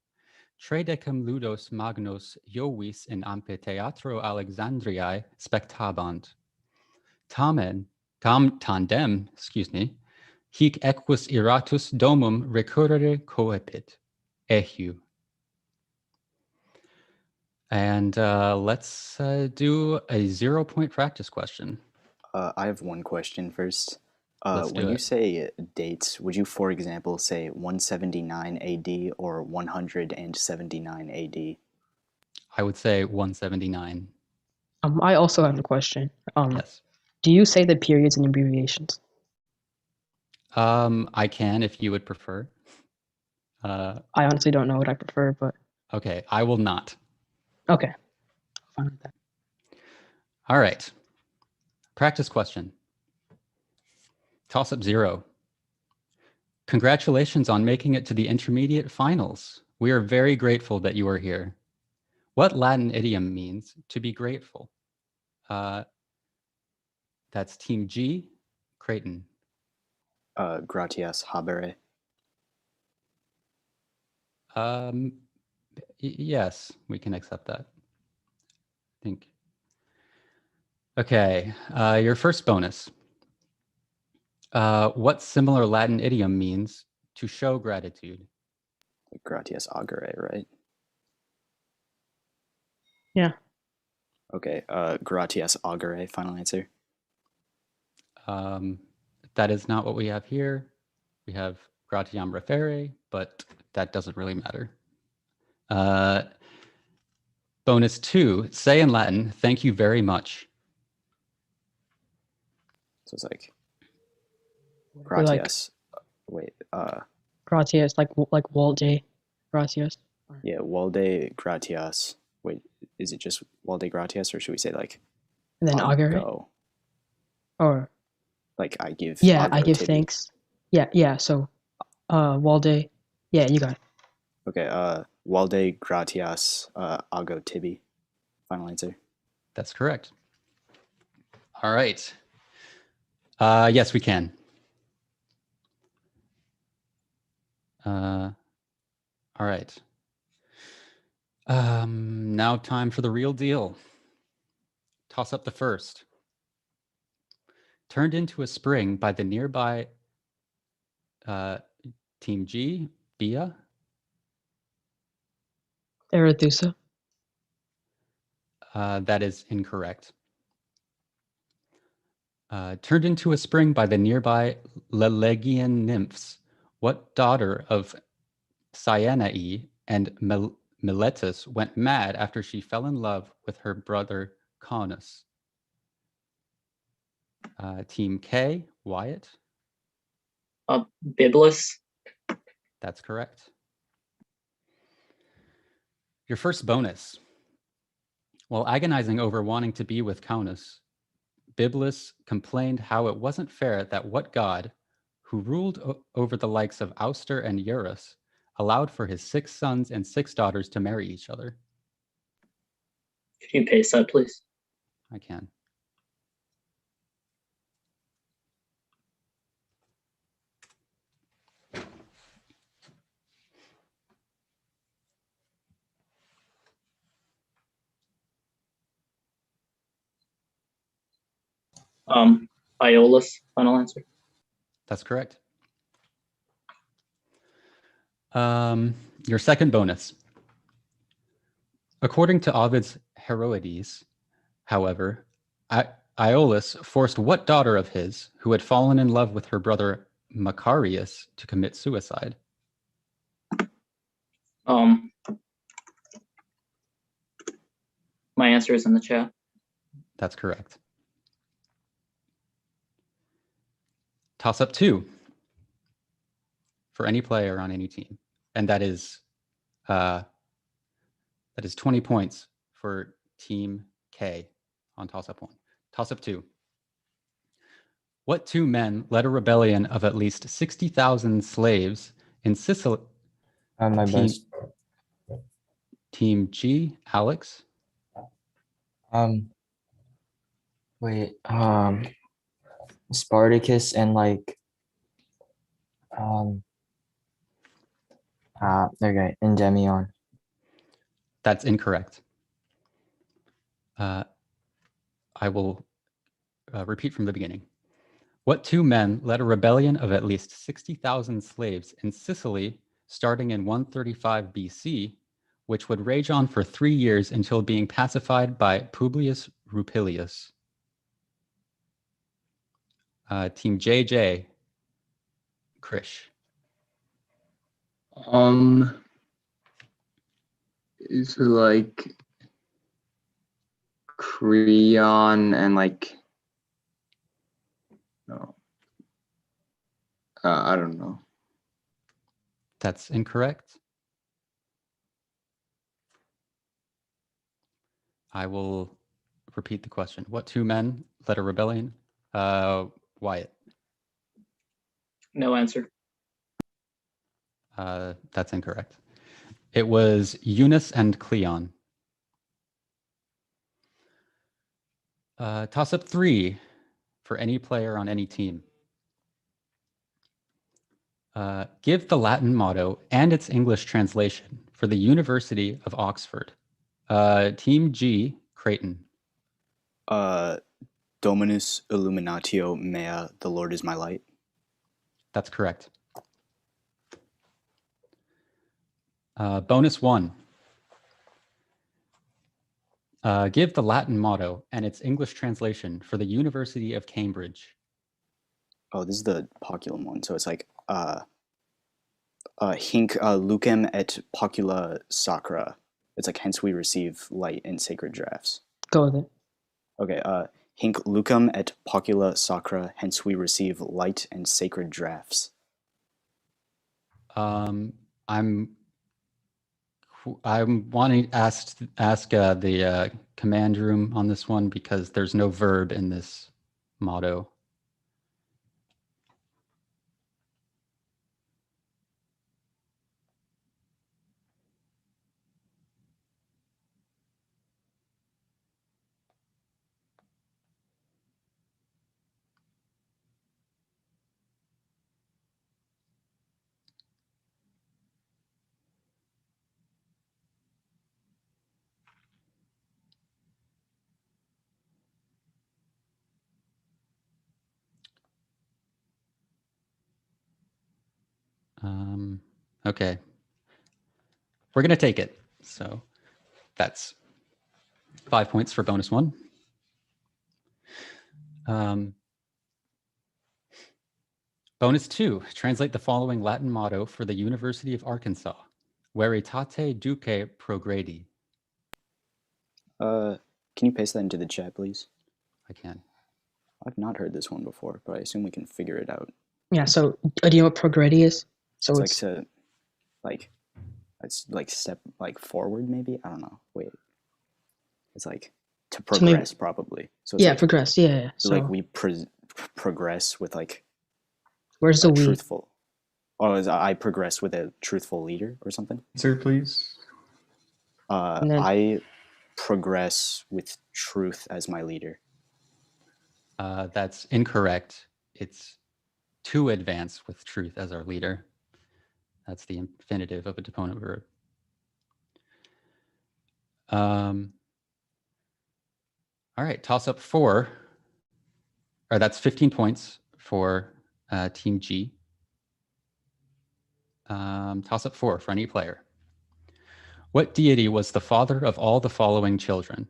Tredecem ludos magnos Iovis in amphitheatro Alexandriae spectabant. Tandem, hic equus iratus domum recurrere coepit. Ehu. And let's do a 0-point practice question. I have one question first. When you say dates, would you, for example, say 179 AD or 179 AD? I would say 179. I also have a question. Yes. Do you say the periods and abbreviations? I can if you would prefer. I honestly don't know what I prefer, but... Okay, I will not. Okay. Fine with that. All right. Practice question. Toss-up 0. Congratulations on making it to the intermediate finals. We are very grateful that you are here. What Latin idiom means to be grateful? That's Team G, Creighton. Gratias habere. Yes, we can accept that. I think. Okay, your first bonus. What similar Latin idiom means to show gratitude? Gratias agere, right? Yeah. Okay, gratias agere, final answer. That is not what we have here. We have gratiam referre, but that doesn't really matter. Bonus 2, say in Latin, thank you very much. So it's like gratias. Gratias, like Walde, gratias. Yeah, Walde gratias. Wait, is it just Walde gratias, or should we say like? And then agere. Or. Like I give. Yeah, I give thanks. Yeah. So, Walde. Yeah, you got it. Okay. Walde gratias ago tibi. Final answer. That's correct. All right. Yes, we can. All right. Now time for the real deal. Toss up the first. Turned into a spring by the nearby Team G, Bia. Arethusa. That is incorrect. Turned into a spring by the nearby Lelegian nymphs. What daughter of Cyanae and Miletus went mad after she fell in love with her brother Caunus. Team K, Wyatt. Biblis. That's correct. Your first bonus. While agonizing over wanting to be with Caunus, Biblis complained how it wasn't fair that what god, who ruled over the likes of Auster and Eurus, allowed for his 6 sons and 6 daughters to marry each other. Can you paste that, please? I can. Iolus, final answer. That's correct. Your second bonus. According to Ovid's Heroides, however, Iolus forced what daughter of his, who had fallen in love with her brother Macarius, to commit suicide? My answer is in the chat. That's correct. Toss up 2 for any player on any team, and that is 20 points for Team K on toss up 1. Toss up 2. What 2 men led a rebellion of at least 60,000 slaves in Sicily? My best. Team G, Alex. Wait. Spartacus and like. Okay, Endymion. That's incorrect. I will repeat from the beginning. What 2 men led a rebellion of at least 60,000 slaves in Sicily starting in 135 BC, which would rage on for 3 years until being pacified by Publius Rupilius? Team JJ, Krish. Is like Creon and like no. I don't know. That's incorrect. I will repeat the question. What 2 men led a rebellion? Wyatt. No answer. That's incorrect. It was Eunice and Cleon. Toss up 3 for any player on any team. Give the Latin motto and its English translation for the University of Oxford. Team G, Creighton. Dominus illuminatio mea, the Lord is my light. That's correct. Bonus 1. Give the Latin motto and its English translation for the University of Cambridge. Oh, this is the Poculum one. So it's like hinc lucem et pocula sacra. It's like hence we receive light in sacred drafts. Go with it. Okay. Hinc lucem et pocula sacra. Hence we receive light and sacred drafts. I'm wanting to ask the command room on this one because there's no verb in this motto. Okay. We're going to take it. So that's 5 points for bonus 1. Bonus 2, translate the following Latin motto for the University of Arkansas. Veritate duce progredi. Can you paste that into the chat, please? I can. I've not heard this one before, but I assume we can figure it out. Yeah, so do you know what progredi is? So it's like step like forward, maybe? I don't know. Wait. It's like to progress, probably. So it's yeah, like, progress. Yeah. So like we progress with like. Where's the we? Truthful. Oh, I progress with a truthful leader or something? Answer, please. I progress with truth as my leader. That's incorrect. It's to advance with truth as our leader. That's the infinitive of a deponent verb. All right, toss up 4. Or that's 15 points for Team G. Toss up 4 for any player. What deity was the father of all the following children?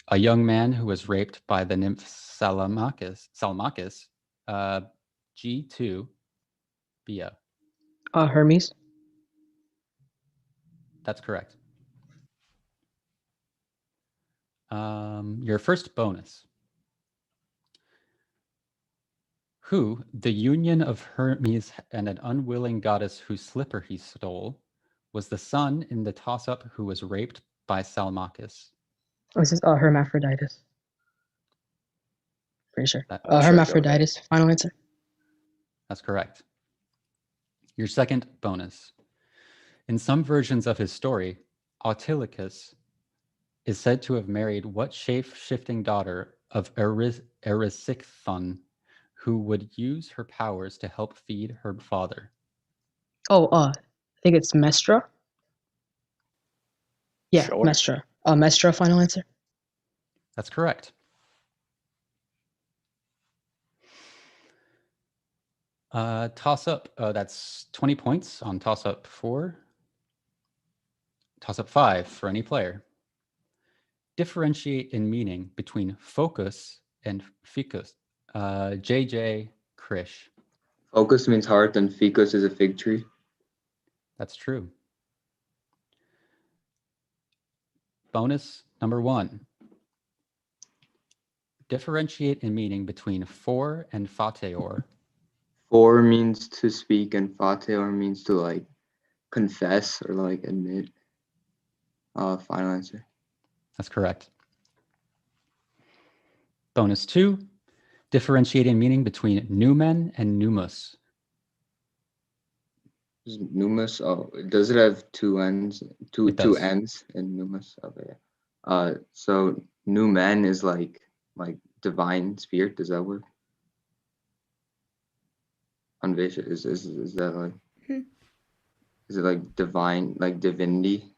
A young man who was raped by the nymph Salmachus. G2, Bia. Hermes. That's correct. Your first bonus. Who, the union of Hermes and an unwilling goddess whose slipper he stole, was the son in the toss-up who was raped by Salmachus? Oh, this is Hermaphroditus. Pretty sure. Sure, Hermaphroditus. Final answer. That's correct. Your second bonus. In some versions of his story, Autolycus is said to have married what shape-shifting daughter of Erysichthon, who would use her powers to help feed her father? Oh, I think it's Mestra. Yeah, sure. Mestra. Mestra, final answer. That's correct. Toss-up, that's 20 points on toss-up 4. Toss-up 5 for any player. Differentiate in meaning between focus and ficus. JJ Krish. Focus means heart and ficus is a fig tree. That's true. Bonus number 1. Differentiate in meaning between for and fateor. For means to speak and fateor means to like confess or like admit. Final answer. That's correct. Bonus 2. Differentiate in meaning between numen and numus. Numus. Oh, does it have 2 ends? Two ends in numus. Okay. So numen is like divine spirit. Does that work? Anvesha is that like? Is it like divine, like divinity,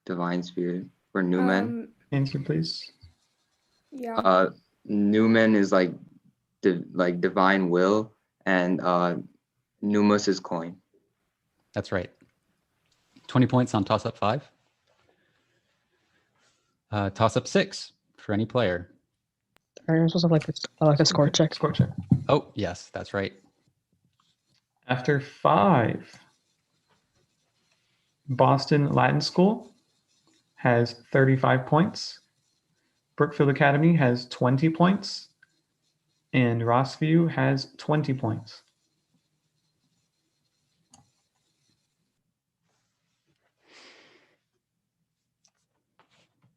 divine spirit, or numen? Answer, please. Yeah. Numen is like divine will, and numus is coin. That's right. 20 points on toss-up 5. Toss-up 6 for any player. All right, I'm supposed to like a score check. Score check. Oh, yes, that's right. After 5, Boston Latin School has 35 points. Brookfield Academy has 20 points. And Rossview has 20 points.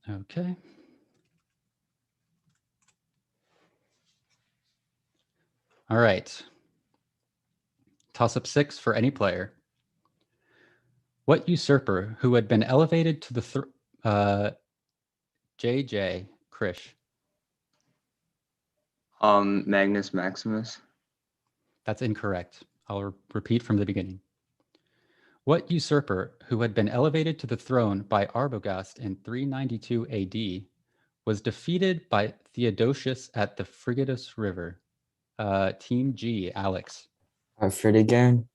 Okay. All right. Toss-up 6 for any player. What usurper who had been elevated to the JJ Krish? Magnus Maximus. That's incorrect. I'll repeat from the beginning. What usurper who had been elevated to the throne by Arbogast in 392 AD was defeated by Theodosius at the Frigidas River? Team G, Alex. Fritigern.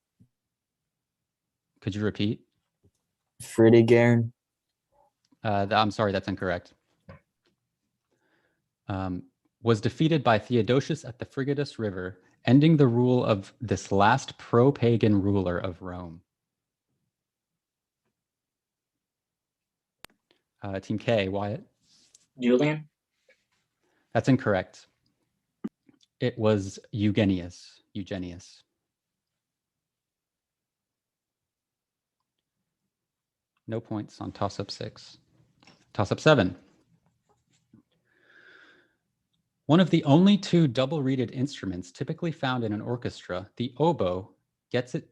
Could you repeat? Fritigern. I'm sorry, that's incorrect. Was defeated by Theodosius at the Frigidas River ending the rule of this last pro-pagan ruler of Rome. Team K, Wyatt. Julian? That's incorrect. It was Eugenius. No points on toss-up 6. Toss-up 7. One of the only two double-reeded instruments typically found in an orchestra, the oboe, gets it.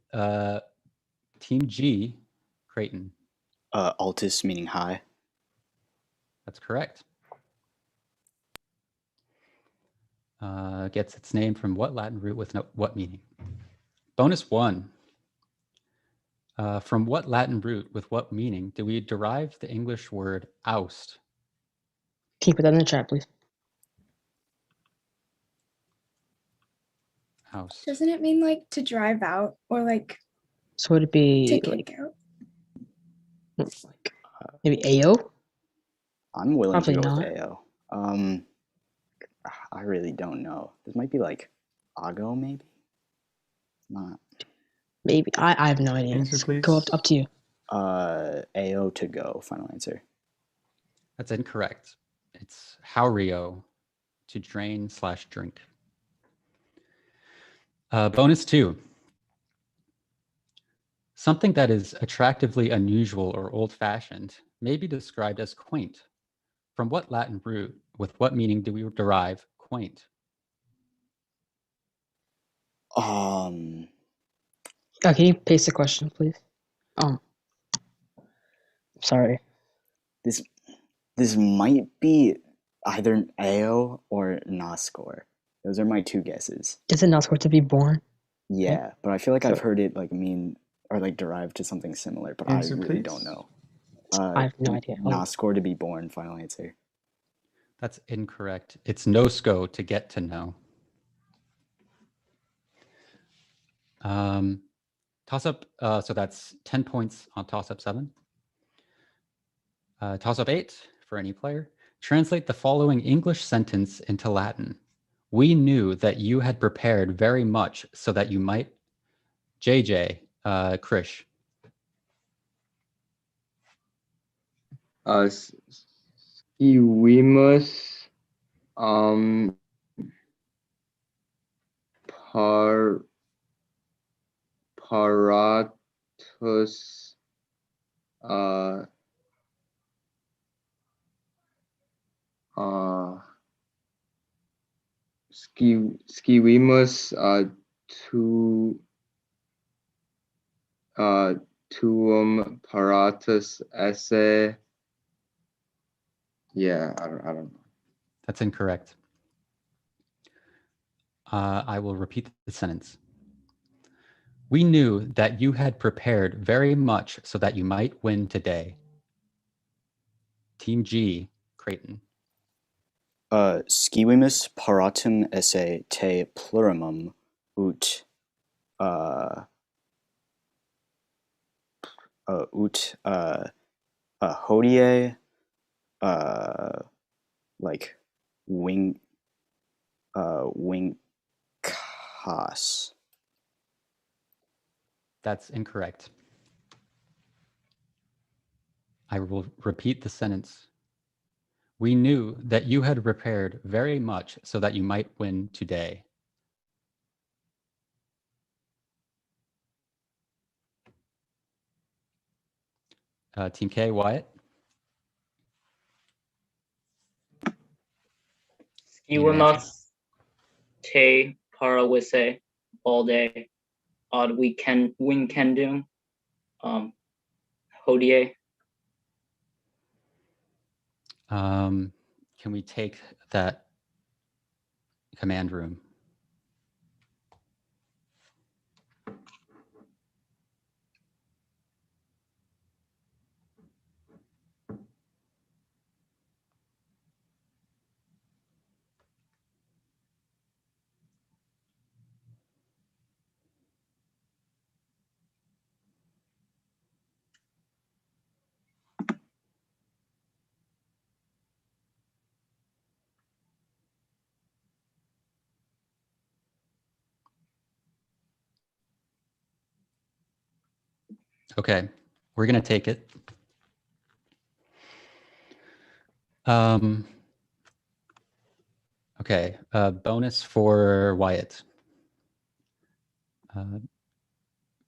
Team G, Creighton. Altus meaning high. That's correct. Gets its name from what Latin root with what meaning? Bonus 1. From what Latin root with what meaning do we derive the English word oust? Can you put that in the chat, please? Oust. Doesn't it mean like to drive out or like So would it be to like, kick out? maybe AO? I'm willing Probably to go not. with AO. I really don't know. This might be like Ago, maybe? Not. Maybe. I have no idea. Answer, please. Go up to you. AO to go. Final answer. That's incorrect. It's haurio, to drain/drink. Bonus 2. Something that is attractively unusual or old-fashioned may be described as quaint. From what Latin root with what meaning do we derive quaint? Can you paste the question, please? Sorry. This might be either AO or Nascor. Those are my two guesses. Is it not supposed to be born? Yeah, but I feel like I've So- heard it like mean or like derived to something similar, but Answer, I really please. don't know. I have no idea. Nascor to be born. Final answer. That's incorrect. It's nosco, to get to know. Toss-up, so that's 10 points on toss-up 7. Toss-up 8 for any player. Translate the following English sentence into Latin. We knew that you had prepared very much so that you might... JJ, Krish. Skiwimus paratus skiwimus tuum paratus esse. Yeah, I don't know. That's incorrect. I will repeat the sentence. We knew that you had prepared very much so that you might win today. Team G, Creighton. Skiwimus paratum esse te plurimum ut hodie like winkas. That's incorrect. I will repeat the sentence. We knew that you had prepared very much so that you might win today. Team K, Wyatt. Skiwimus te parawisse balde ad winkendum hodie. Can we take that command room? Okay, we're gonna take it. Okay, bonus for Wyatt.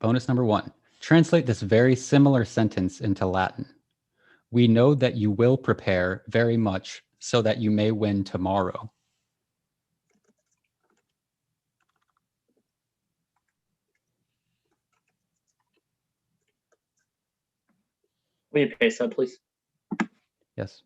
Bonus number 1. Translate this very similar sentence into Latin. We know that you will prepare very much so that you may win tomorrow. Will you paste that, please? Yes.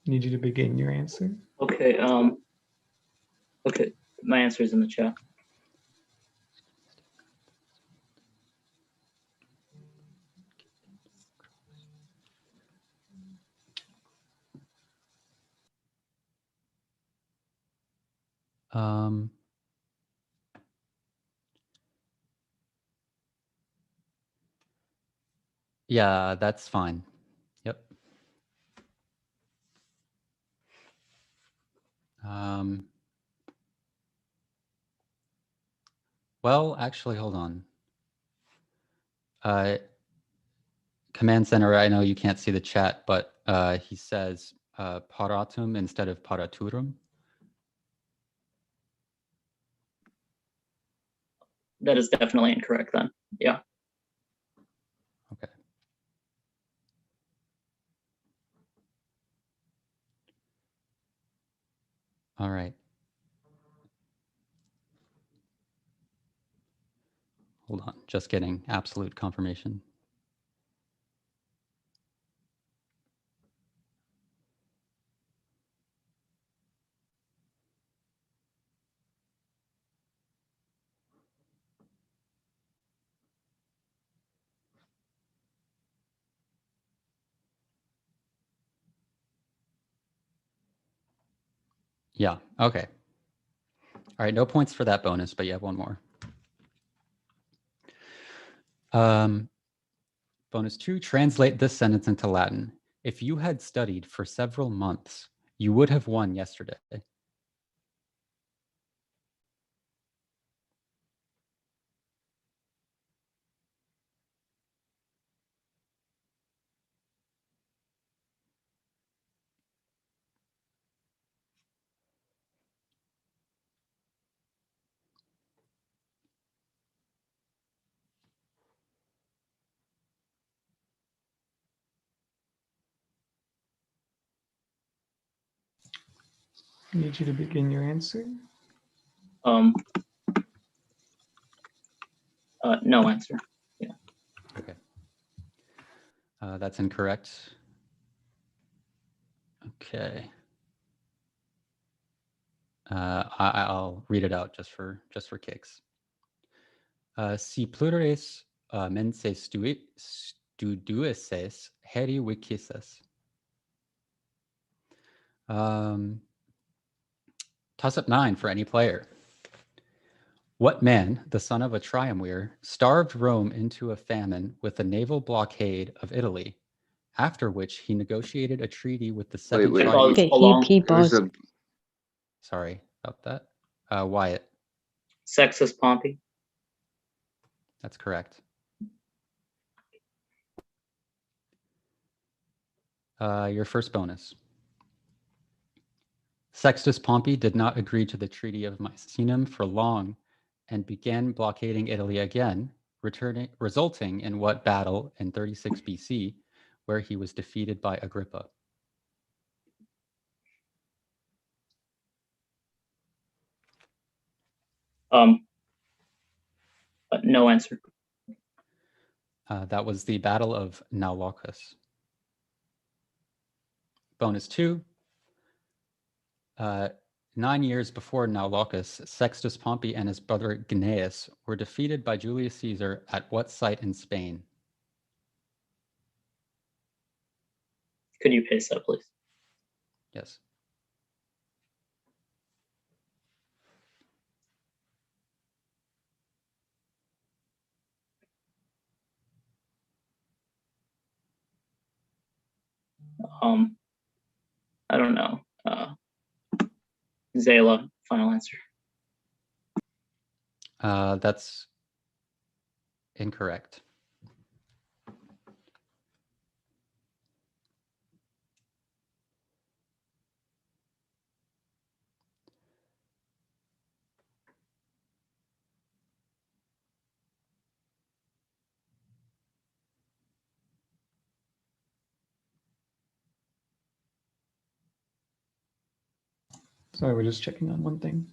Need you to begin your answer. Okay. Okay. My answer is in the chat. Yeah, that's fine. Yep. Well, actually, hold on. Command Center, I know you can't see the chat, but he says paratum instead of paraturum. That is definitely incorrect then. Yeah. Okay. All right. Hold on, just getting absolute confirmation. Yeah, okay. All right, no points for that bonus, but you have one more. Bonus 2, translate this sentence into Latin. If you had studied for several months, you would have won yesterday. I need you to begin your answer. No answer. Yeah. Okay. That's incorrect. Okay. I'll read it out just for kicks. Si plures mense studueses heri wikises. Toss up 9 for any player. What man, the son of a triumvir, starved Rome into a famine with a naval blockade of Italy, after which he negotiated a treaty with the seven tribes. Okay, he paused. Sorry about that. Wyatt. Sextus Pompey. That's correct. Your first bonus. Sextus Pompey did not agree to the Treaty of Misenum for long and began blockading Italy again, resulting in what battle in 36 BC, where he was defeated by Agrippa? No answer. That was the Battle of Naulochus. Bonus 2. 9 years before Naulochus, Sextus Pompey and his brother Gnaeus were defeated by Julius Caesar at what site in Spain? Could you paste that, please? Yes. I don't know. Zayla, final answer. That's incorrect. Sorry, we're just checking on one thing.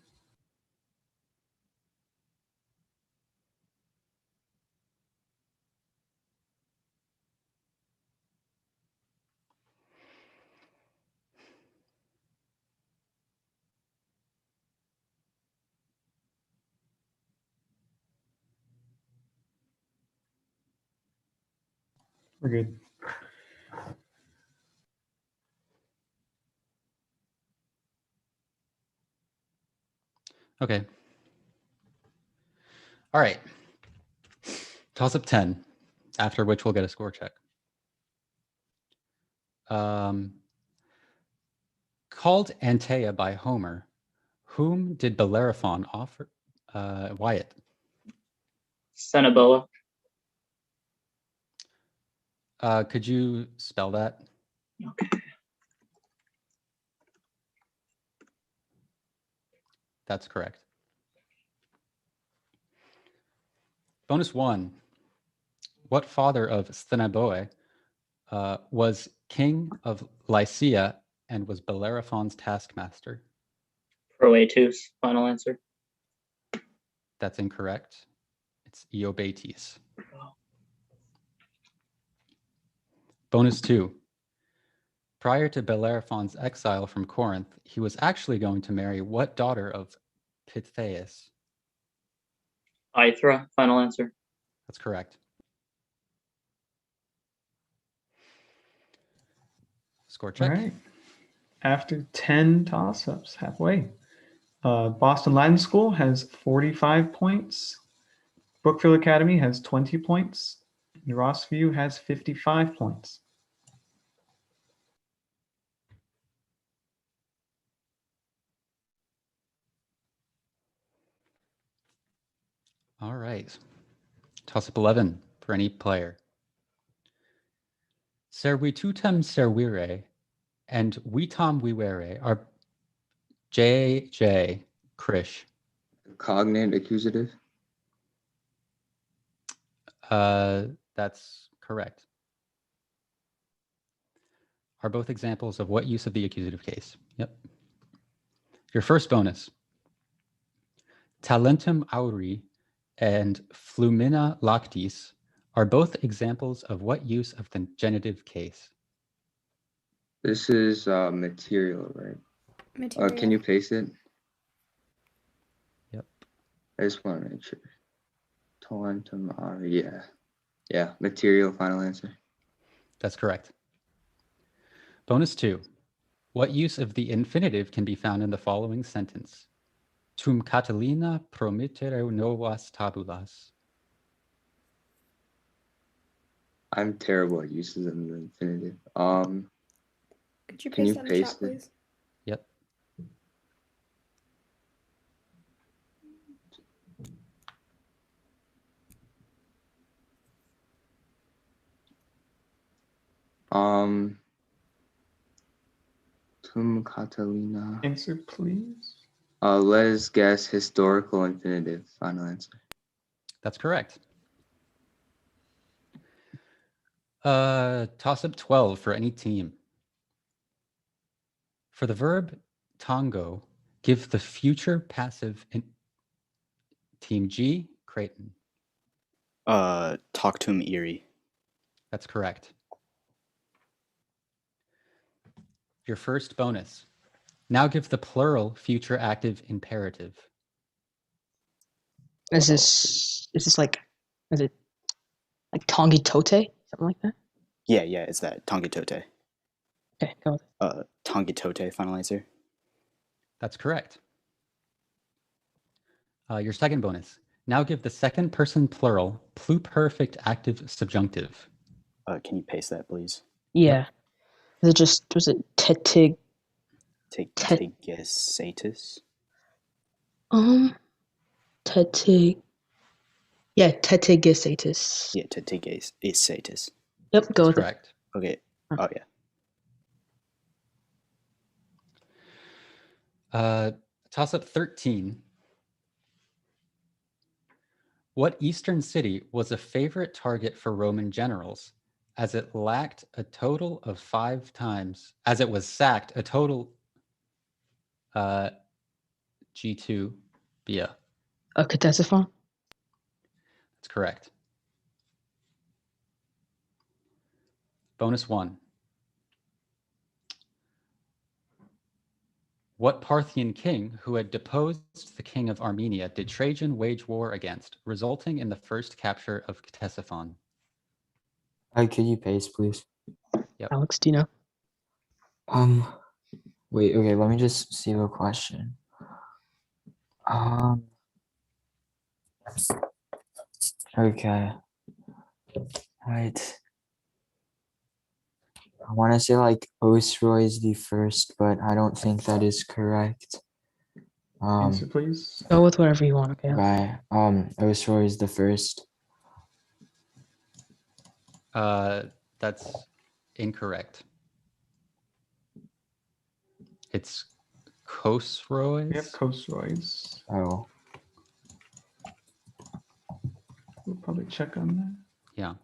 We're good. Okay. All right. Toss up 10, after which we'll get a score check. Called Antea by Homer, whom did Bellerophon offer Wyatt? Seneboa. Could you spell that? Okay. That's correct. Bonus 1. What father of Stheneboe was king of Lycia and was Bellerophon's taskmaster? Proetus, final answer. That's incorrect. It's Iobates. Bonus 2. Prior to Bellerophon's exile from Corinth, he was actually going to marry what daughter of Pittheus? Aethra, final answer. That's correct. Score check. All right. After 10 toss-ups, halfway. Boston Latin School has 45 points. Brookfield Academy has 20 points. And Rossview has 55 points. All right. Toss up 11 for any player. Servitutem servire and vitam vivere are J. Krish. Cognate accusative. That's correct. Are both examples of what use of the accusative case? Yep. Your first bonus. Talentum auri and flumina lactis are both examples of what use of the genitive case? This is material, right? Material. Can you paste it? Yep. I just want to make sure. Talentum auri, yeah. Yeah, material, final answer. That's correct. Bonus 2. What use of the infinitive can be found in the following sentence? Tum Catilina promittere novas tabulas. I'm terrible at uses of the infinitive. Could you Can you paste that in the chat, paste it? please? Yep. Tum Catalina. Answer, please. Let's guess historical infinitive. Final answer. That's correct. Toss up 12 for any team. For the verb tango, give the future passive in Team G, Creighton. Talktum Erie. That's correct. Your first bonus. Now give the plural future active imperative. Is this like, is it like Tongi Tote? Something like that? Yeah, it's that. Tongitote. Okay, go with it. Tongitote, final answer. That's correct. Your second bonus. Now give the second person plural pluperfect active subjunctive. Can you paste that, please? Yeah. Is it just, was it Tetig? Tegesatus? Tetig. Yeah, Tetegesatus. Yeah, Tetegesatus. Yep, go with correct. it. Okay. Oh, yeah. Toss-up 13. What eastern city was a favorite target for Roman generals, as it lacked a total of 5 times, as it was sacked a total G2 Bia? Ctesiphon? That's correct. Bonus 1. What Parthian king who had deposed the king of Armenia did Trajan wage war against, resulting in the first capture of Ctesiphon? Could you paste, please? Yep. Alex, do you know? Wait, okay, let me just see the question. Okay. Right. I want to say like Osroy is the first, but I don't think that is correct. Answer, please. Go with whatever you want, okay? Okay. Osroy is the first. That's incorrect. It's Khosroes. We have Khosroes. Oh. We'll probably check on that. Yeah.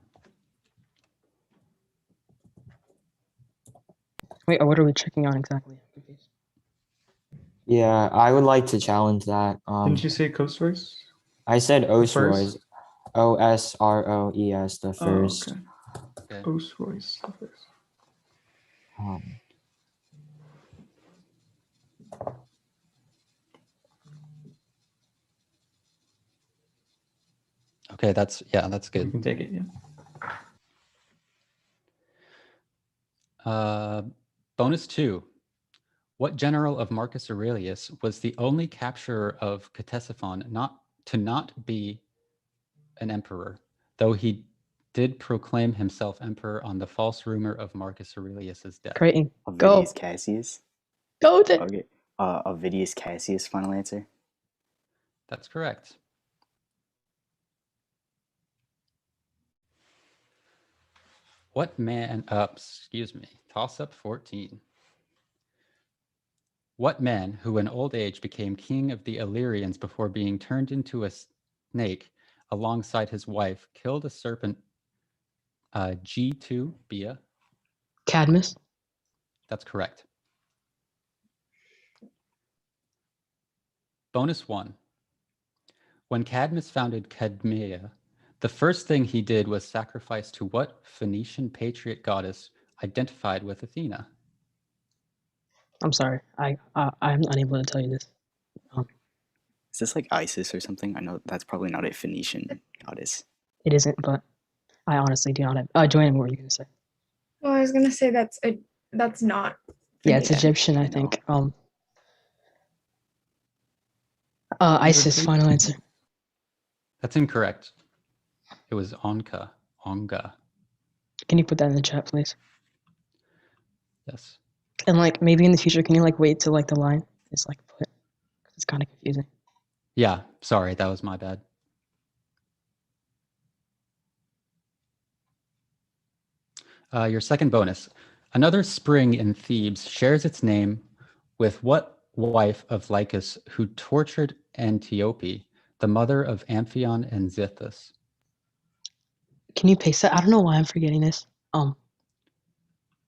Wait, what are we checking on exactly? Yeah, I would like to challenge that. Didn't you say Khosroes? I said Osroes. first? Osroes, the first. Okay. Osroes, the first. Okay, that's good. You can take it, yeah. Bonus 2. What general of Marcus Aurelius was the only capturer of Ctesiphon not be an emperor, though he did proclaim himself emperor on the false rumor of Marcus Aurelius's death? Creighton, Ovidius go. Cassius? Go with it. Okay. Ovidius Cassius, final answer? That's correct. What man, toss up 14. What man who in old age became king of the Illyrians before being turned into a snake alongside his wife killed a serpent G2 Bia? Cadmus? That's correct. Bonus 1. When Cadmus founded Cadmea, the first thing he did was sacrifice to what Phoenician patriot goddess identified with Athena? I'm sorry. I'm unable to tell you this. Is this like Isis or something? I know that's probably not a Phoenician goddess. It isn't, but I honestly do not have. Joanne, what were you going to say? Well, I was gonna say that's not. Yeah, it's Egyptian, I think. Isis, final answer. That's incorrect. It was Onka. Onga. Can you put that in the chat, please? Yes. And like maybe in the future, can you like wait till like the line is like put? It's kind of confusing. Yeah, sorry, that was my bad. Your second bonus. Another spring in Thebes shares its name with what wife of Lycus who tortured Antiope, the mother of Amphion and Zithus? Can you paste that? I don't know why I'm forgetting this.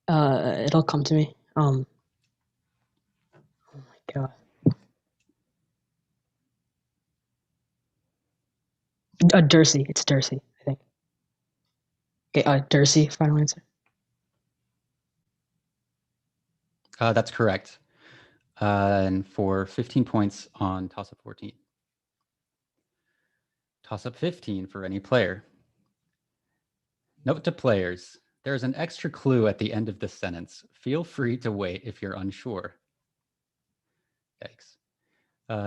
It'll come to me. Oh my god. Dursey. It's Dursey, I think. Okay, Dursey, final answer. That's correct. And for 15 points on toss-up 14. Toss-up 15 for any player. Note to players, there's an extra clue at the end of this sentence. Feel free to wait if you're unsure. Yikes.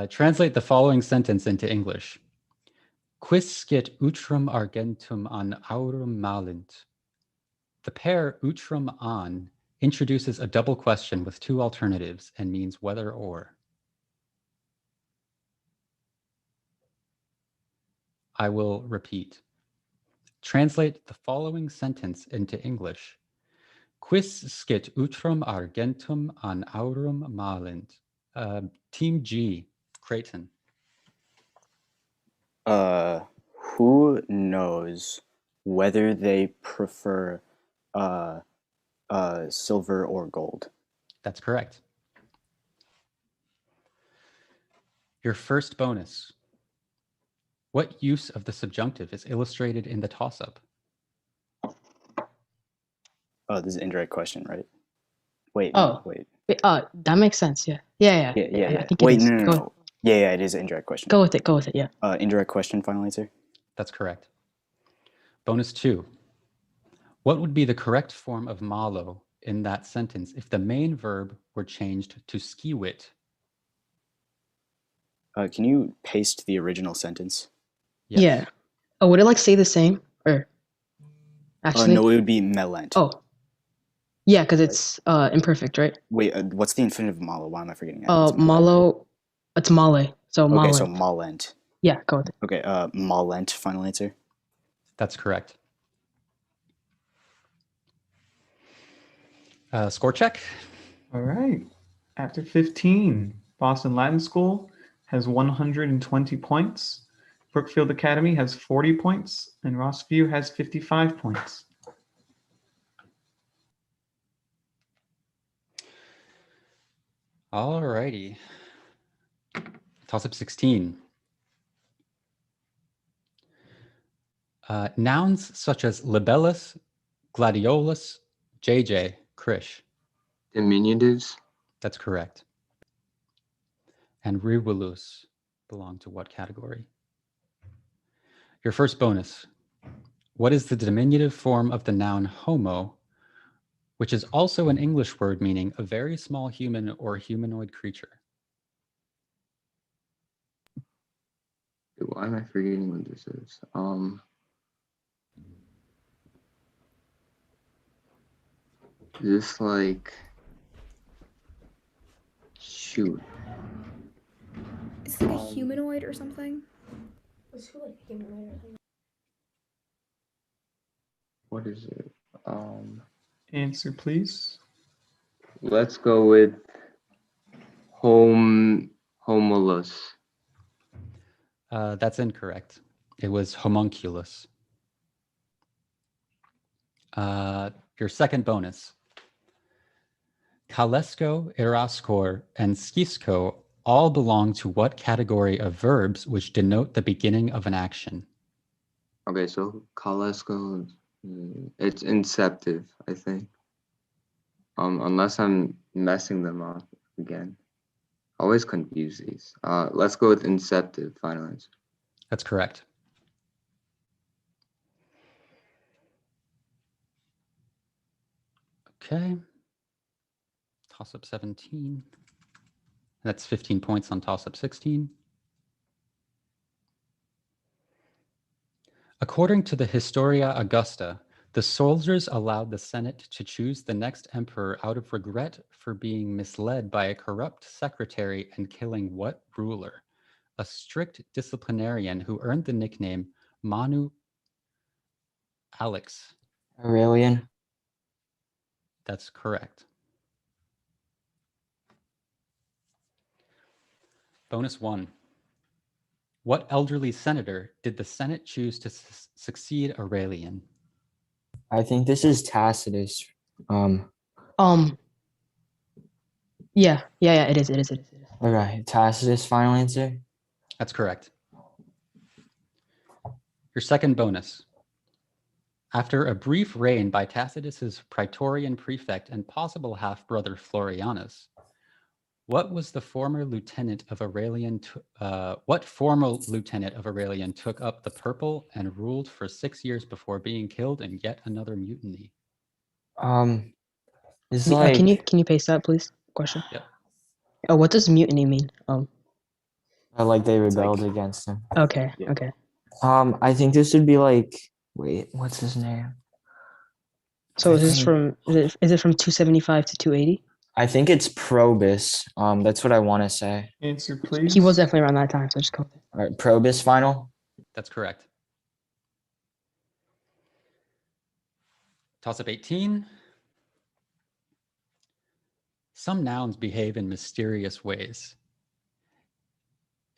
Translate the following sentence into English. Quiscit utrum argentum an aurum malint. The pair utrum an introduces a double question with two alternatives and means whether or. I will repeat. Translate the following sentence into English. Quis scit utrum argentum an aurum malint. Team G, Creighton. Who knows whether they prefer silver or gold? That's correct. Your first bonus. What use of the subjunctive is illustrated in the toss-up? Oh, this is an indirect question, right? Wait, Oh, wait. That makes sense. Yeah. Yeah. I think Wait, it is. no. Yeah, it is an indirect question. Go with it. Yeah. Indirect question, final answer? That's correct. Bonus 2. What would be the correct form of malo in that sentence if the main verb were changed to skiwit? Can you paste the original sentence? Yes. Yeah. Oh, would it like stay the same or? Actually, no, it would be melent. Oh. Yeah, because it's imperfect, right? Wait, what's the infinitive of malo? Why am I forgetting that? Malo. It's male. So okay, malent. so malent. Yeah, go with it. Okay, malent, final answer? That's correct. Score check. All right. After 15, Boston Latin School has 120 points. Brookfield Academy has 40 points, and Rossview has 55 points. All righty. Toss-up 16. Nouns such as libellus, gladiolus, JJ, Krish. Diminutives. That's correct. And rivulus belong to what category? Your first bonus. What is the diminutive form of the noun homo, which is also an English word meaning a very small human or humanoid creature? Why am I forgetting what this is? Is this like, shoot. Is it a humanoid or something? What is it? Answer, please. Let's go with homolus. That's incorrect. It was homunculus. Your second bonus. Kalesko, Eraskor, and Skisko all belong to what category of verbs which denote the beginning of an action? Okay, so kalesko, it's inceptive, I think. Unless I'm messing them up again. Always confuse these. Let's go with inceptive, final answer. That's correct. Okay. Toss-up 17. That's 15 points on toss-up 16. According to the Historia Augusta, the soldiers allowed the Senate to choose the next emperor out of regret for being misled by a corrupt secretary and killing what ruler? A strict disciplinarian who earned the nickname Manu Alex. Aurelian. That's correct. Bonus 1. What elderly senator did the Senate choose to succeed Aurelian? I think this is Tacitus. Yeah, it is. Okay, Tacitus, final answer? That's correct. Your second bonus. After a brief reign by Tacitus's praetorian prefect and possible half-brother Florianus, what former lieutenant of Aurelian took up the purple and ruled for 6 years before being killed in yet another mutiny? It's like can you paste that, please? Question. Yep. Oh, what does mutiny mean? like they rebelled against him. Okay. Yeah. Okay. I think this would be like, wait, what's his name? So is this from is it from 275 to 280? I think it's Probus. That's what I want to say. Answer, please. He was definitely around that time, so just go. All right, Probus final. That's correct. Toss up 18. Some nouns behave in mysterious ways.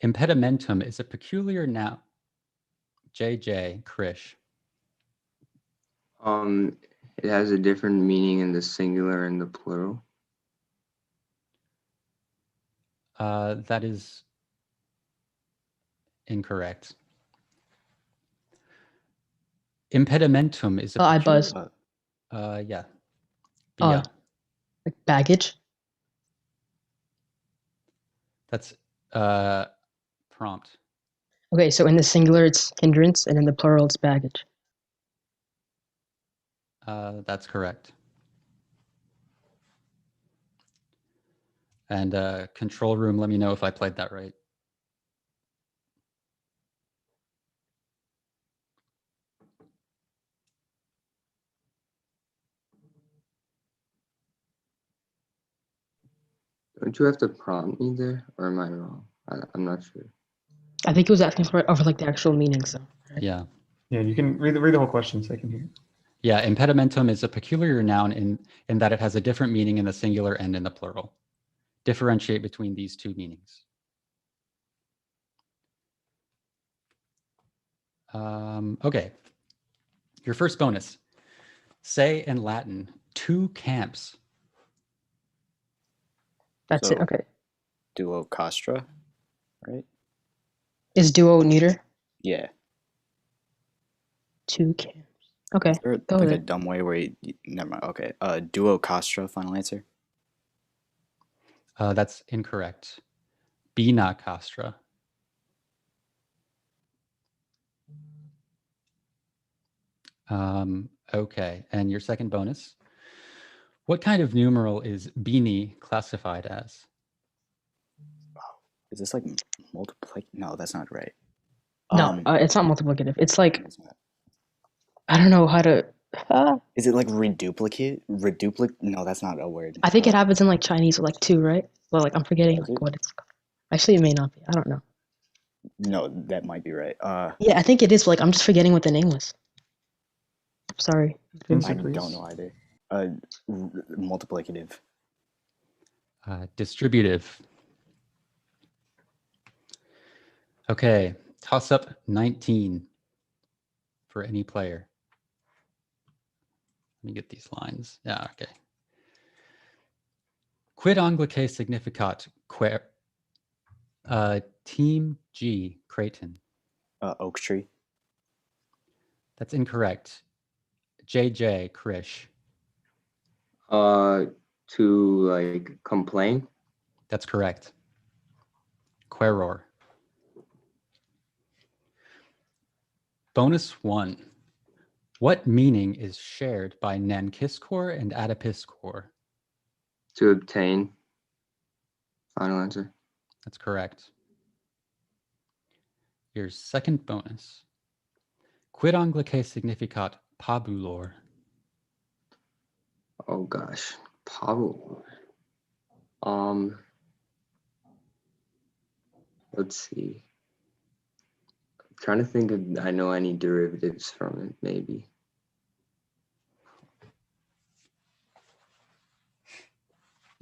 Impedimentum is a peculiar noun. JJ, Krish. It has a different meaning in the singular and the plural. That is incorrect. Impedimentum is a I peculiar... buzzed. Yeah. Like baggage? That's prompt. Okay, so in the singular it's hindrance, and in the plural it's baggage. That's correct. And control room, let me know if I played that right. Don't you have to prompt me there, or am I wrong? I'm not sure. I think he was asking for like the actual meaning. So Yeah. Yeah, you can read the whole question so I can hear. Yeah, impedimentum is a peculiar noun in that it has a different meaning in the singular and in the plural. Differentiate between these two meanings. Okay. Your first bonus. Say in Latin, 2 camps. that's it. Okay. Duo castra, right? Is duo neuter? Yeah. 2 camps. Okay. Is there go like with a it. dumb way where never mind. Okay. Duo castra, final answer. That's incorrect. Bina castra. Okay, and your second bonus. What kind of numeral is bini classified as? Is this like multiply? No, that's not right. No, it's not multiplicative. It's like I don't know how to. Is it like reduplicate? No, that's not a word. I think it happens in like Chinese with like 2, right? Well, like I'm forgetting like what it's called. Actually, it may not be. I don't know. No, that might be right. Yeah, I think it is. But, like I'm just forgetting what the name was. Sorry. I don't know either. Multiplicative. Distributive. Okay, toss up 19 for any player. Let me get these lines. Yeah, okay. Quid anglice significat quer Team G, Creighton. Oak tree. That's incorrect. JJ, Krish. To like complain. That's correct. Queror. Bonus 1. What meaning is shared by Nankiscor and Adipiscor? To obtain. Final answer. That's correct. Your second bonus. Quid anglice significat pabulor? Oh gosh, pabulor. Let's see. I'm trying to think if I know any derivatives from it, maybe.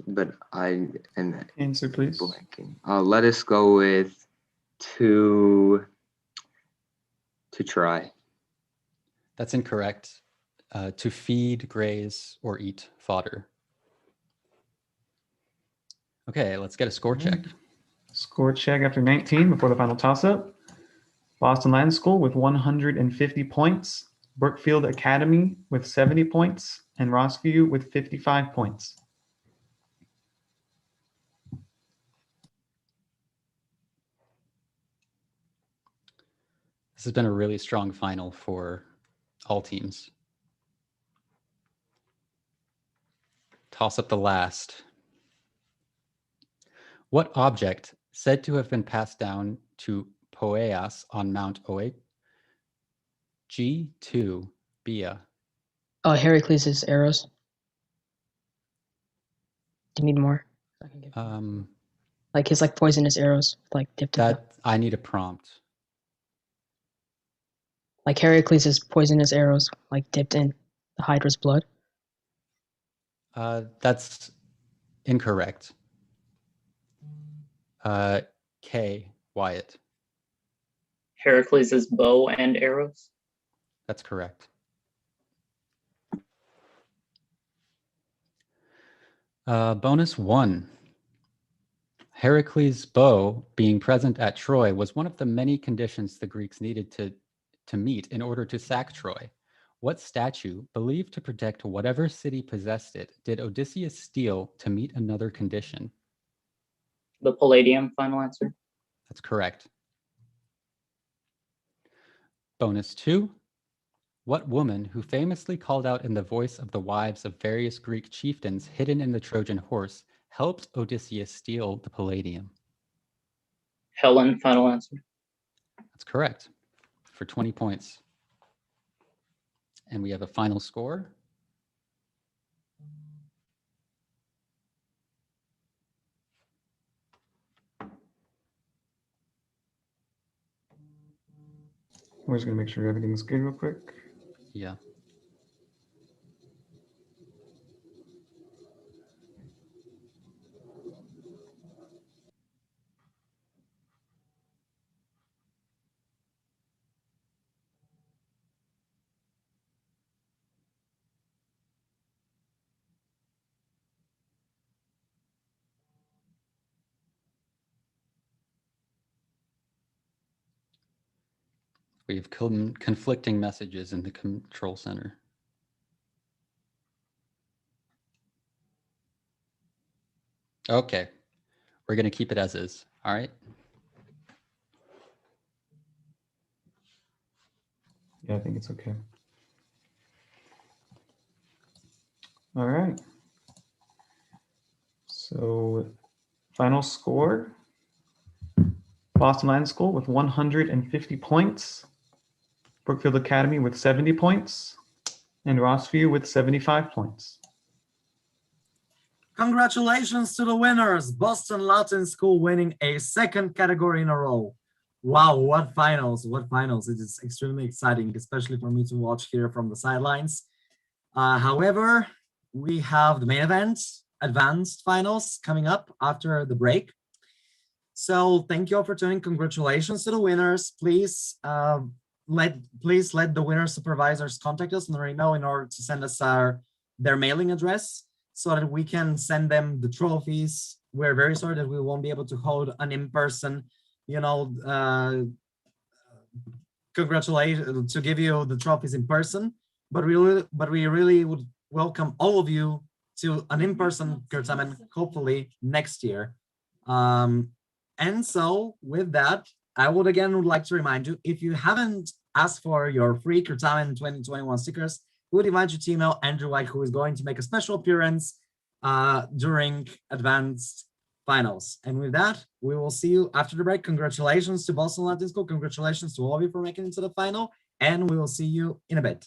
But I am answer, please. Blanking. Let us go with to try. That's incorrect. To feed, graze, or eat fodder. Okay, let's get a score check. Score check after 19 before the final toss-up. Boston Latin School with 150 points. Brookfield Academy with 70 points. And Rossview with 55 points. This has been a really strong final for all teams. Toss up the last. What object said to have been passed down to Poeas on Mount Oe? G2 Bia. Heracles' arrows. Do you need more? Like his poisonous arrows, dipped in. That I need a prompt. Like Heracles' poisonous arrows, dipped in the Hydra's blood. That's incorrect. K, Wyatt. Heracles' bow and arrows. That's correct. Bonus 1. Heracles' bow being present at Troy was one of the many conditions the Greeks needed to meet in order to sack Troy. What statue, believed to protect whatever city possessed it, did Odysseus steal to meet another condition? The Palladium, final answer. That's correct. Bonus 2. What woman, who famously called out in the voice of the wives of various Greek chieftains hidden in the Trojan horse, helped Odysseus steal the Palladium? Helen, final answer. That's correct, for 20 points. And we have a final score. We're just gonna make sure everything's good real quick. Yeah. We have conflicting messages in the control center. Okay, we're going to keep it as is. All right. Yeah, I think it's okay. All right. So final score, Boston Land School with 150 points, Brookfield Academy with 70 points, and Rossview with 75 points. Congratulations to the winners, Boston Latin School winning a second category in a row. Wow, what finals, what finals. It is extremely exciting, especially for me to watch here from the sidelines. However, we have the main event, advanced finals, coming up after the break. So thank you all for tuning. Congratulations to the winners. Please let the winner supervisors contact us and let me know in order to send us their mailing address so that we can send them the trophies. We're very sorry that we won't be able to hold an in-person, congratulations to give you the trophies in person, but we really would welcome all of you to an in-person Certamen, hopefully next year. And so with that, I would like to remind you, if you haven't asked for your free Certamen 2021 stickers, we would invite you to email Andrew White, who is going to make a special appearance during advanced finals. And with that, we will see you after the break. Congratulations to Boston Latin School. Congratulations to all of you for making it to the final. And we will see you in a bit.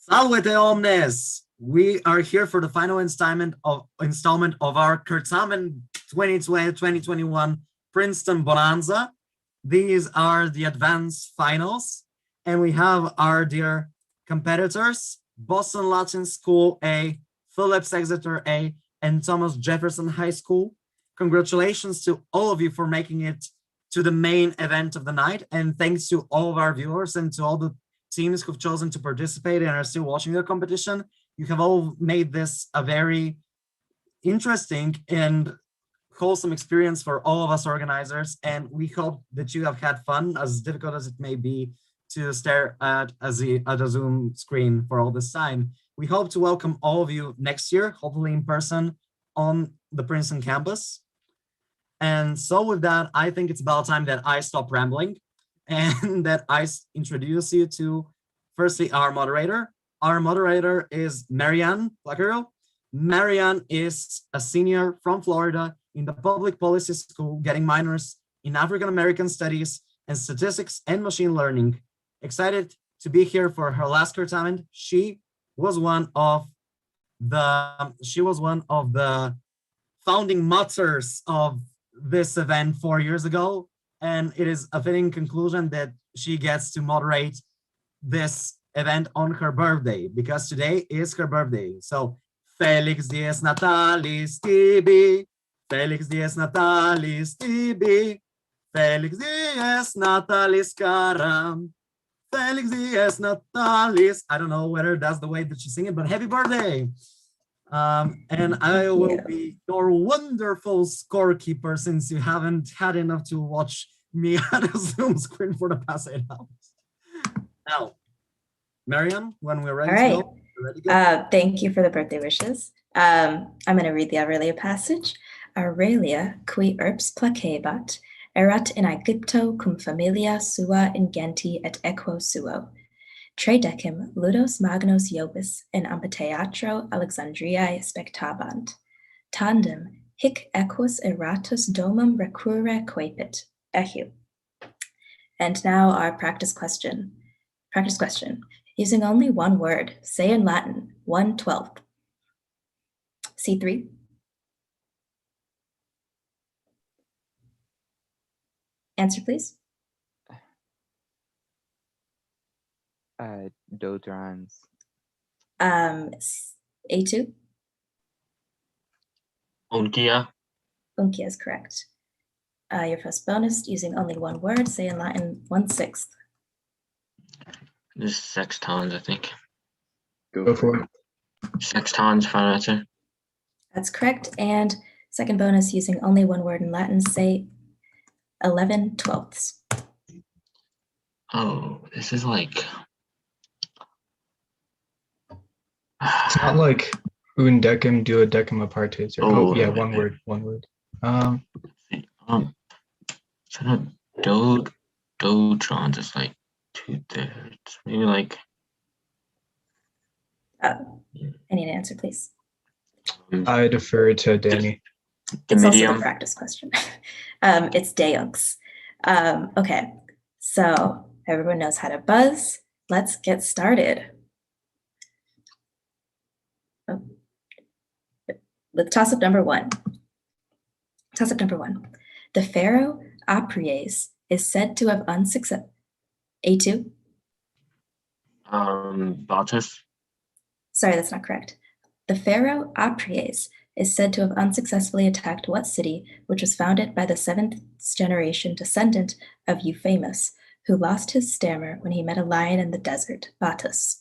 Salve omnes! We are here for the final installment of our Certamen 2020-2021 Princeton Bonanza. These are the advanced finals, and we have our dear competitors, Boston Latin School A, Phillips Exeter A, and Thomas Jefferson High School. Congratulations to all of you for making it to the main event of the night, and thanks to all of our viewers and to all the teams who've chosen to participate and are still watching the competition. You have all made this a very interesting and wholesome experience for all of us organizers, and we hope that you have had fun, as difficult as it may be to stare at a Zoom screen for all this time. We hope to welcome all of you next year, hopefully in person on the Princeton campus. And so with that, I think it's about time that I stop rambling and that I introduce you to, firstly, our moderator. Our moderator is Marianne Placaro. Marianne is a senior from Florida in the Public Policy School, getting minors in African American Studies and Statistics and Machine Learning. Excited to be here for her last Certamen. She was one of the founding mothers of this event 4 years ago, and it is a fitting conclusion that she gets to moderate this event on her birthday, because today is her birthday. So, Felix dies natalis tibi, Felix dies natalis tibi, Felix dies natalis caram, Felix dies natalis. I don't know whether that's the way that she sings it, but happy birthday. And I will be your wonderful scorekeeper, since you haven't had enough to watch me on a Zoom screen for the past 8 hours. Now, Mariam, when we're ready to go, we're ready to go. Thank you for the birthday wishes. I'm going to read the Aurelia passage. Aurelia, qui urbs placebat, erat in Aegypto cum familia sua ingenti et equo suo. Tridecim ludos magnos Jovis in amphitheatro Alexandriae spectabant. Tandem hic equus eratus domum recurre quapit. Ehu. And now our practice question. Practice question. Using only one word, say in Latin, 1/12. C3. Answer, please. Dodrons. A2. Uncia. Uncia is correct. Your first bonus, using only one word, say in Latin, 1/6. This is sextons, I think. Go for it. Sextons, final answer. That's correct. And second bonus, using only one word in Latin, say 11/12. Oh, this is like... It's not like undecim, duodecim apartes. Or, yeah, one word. So not dotrons is like 2/3. Maybe like... I need an answer, please. I defer to Danny. It's also a practice question. It's deux. Okay, so everyone knows how to buzz. Let's get started. With toss-up number one. Toss-up number one. The pharaoh Apries is said to have unsuccessfully... A2? Baltus. Sorry, that's not correct. The pharaoh Apries is said to have unsuccessfully attacked what city, which was founded by the 7th generation descendant of Euphemus, who lost his stammer when he met a lion in the desert, Battus.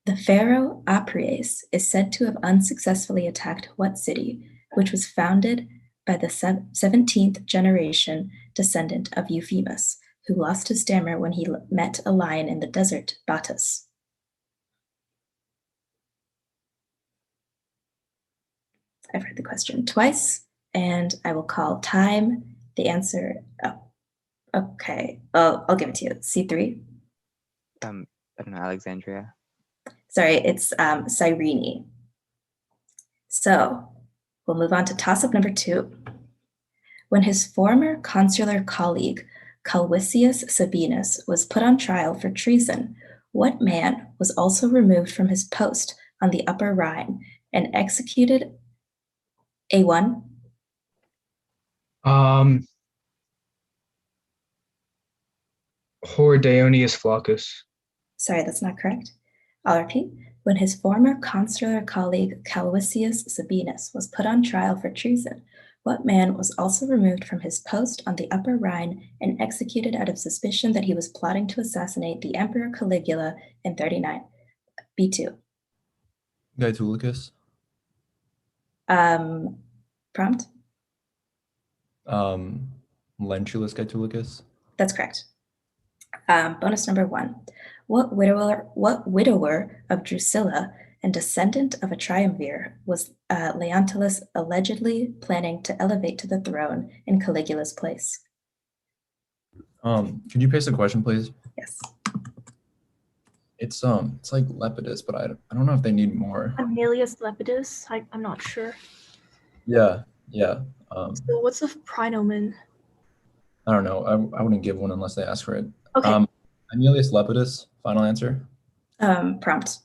The pharaoh Apries is said to have unsuccessfully attacked what city, which was founded by the 17th generation descendant of Euphemus, who lost his stammer when he met a lion in the desert, Battus. I've heard the question twice, and I will call time. The answer, okay. I'll give it to you. C3. I don't know, Alexandria. Sorry, it's Cyrene. So we'll move on to toss-up number two. When his former consular colleague, Calvisius Sabinus, was put on trial for treason, What man was also removed from his post on the Upper Rhine and executed? A1. Hordeonius Flaccus. Sorry, that's not correct. I'll repeat. When his former consular colleague Calvisius Sabinus was put on trial for treason, what man was also removed from his post on the Upper Rhine and executed out of suspicion that he was plotting to assassinate the Emperor Caligula in 39? B2. Gaetulicus. Prompt? Lentulus Gaetulicus. That's correct. Bonus number 1. What widower of Drusilla and descendant of a triumvir was Leontius allegedly planning to elevate to the throne in Caligula's place? Could you paste the question, please? Yes. It's like Lepidus, but I don't know if they need more. Aemilius Lepidus? I'm not sure. Yeah. So what's the praenomen? I don't know. I wouldn't give one unless they ask for it. Okay. Aemilius Lepidus. Final answer. Prompt.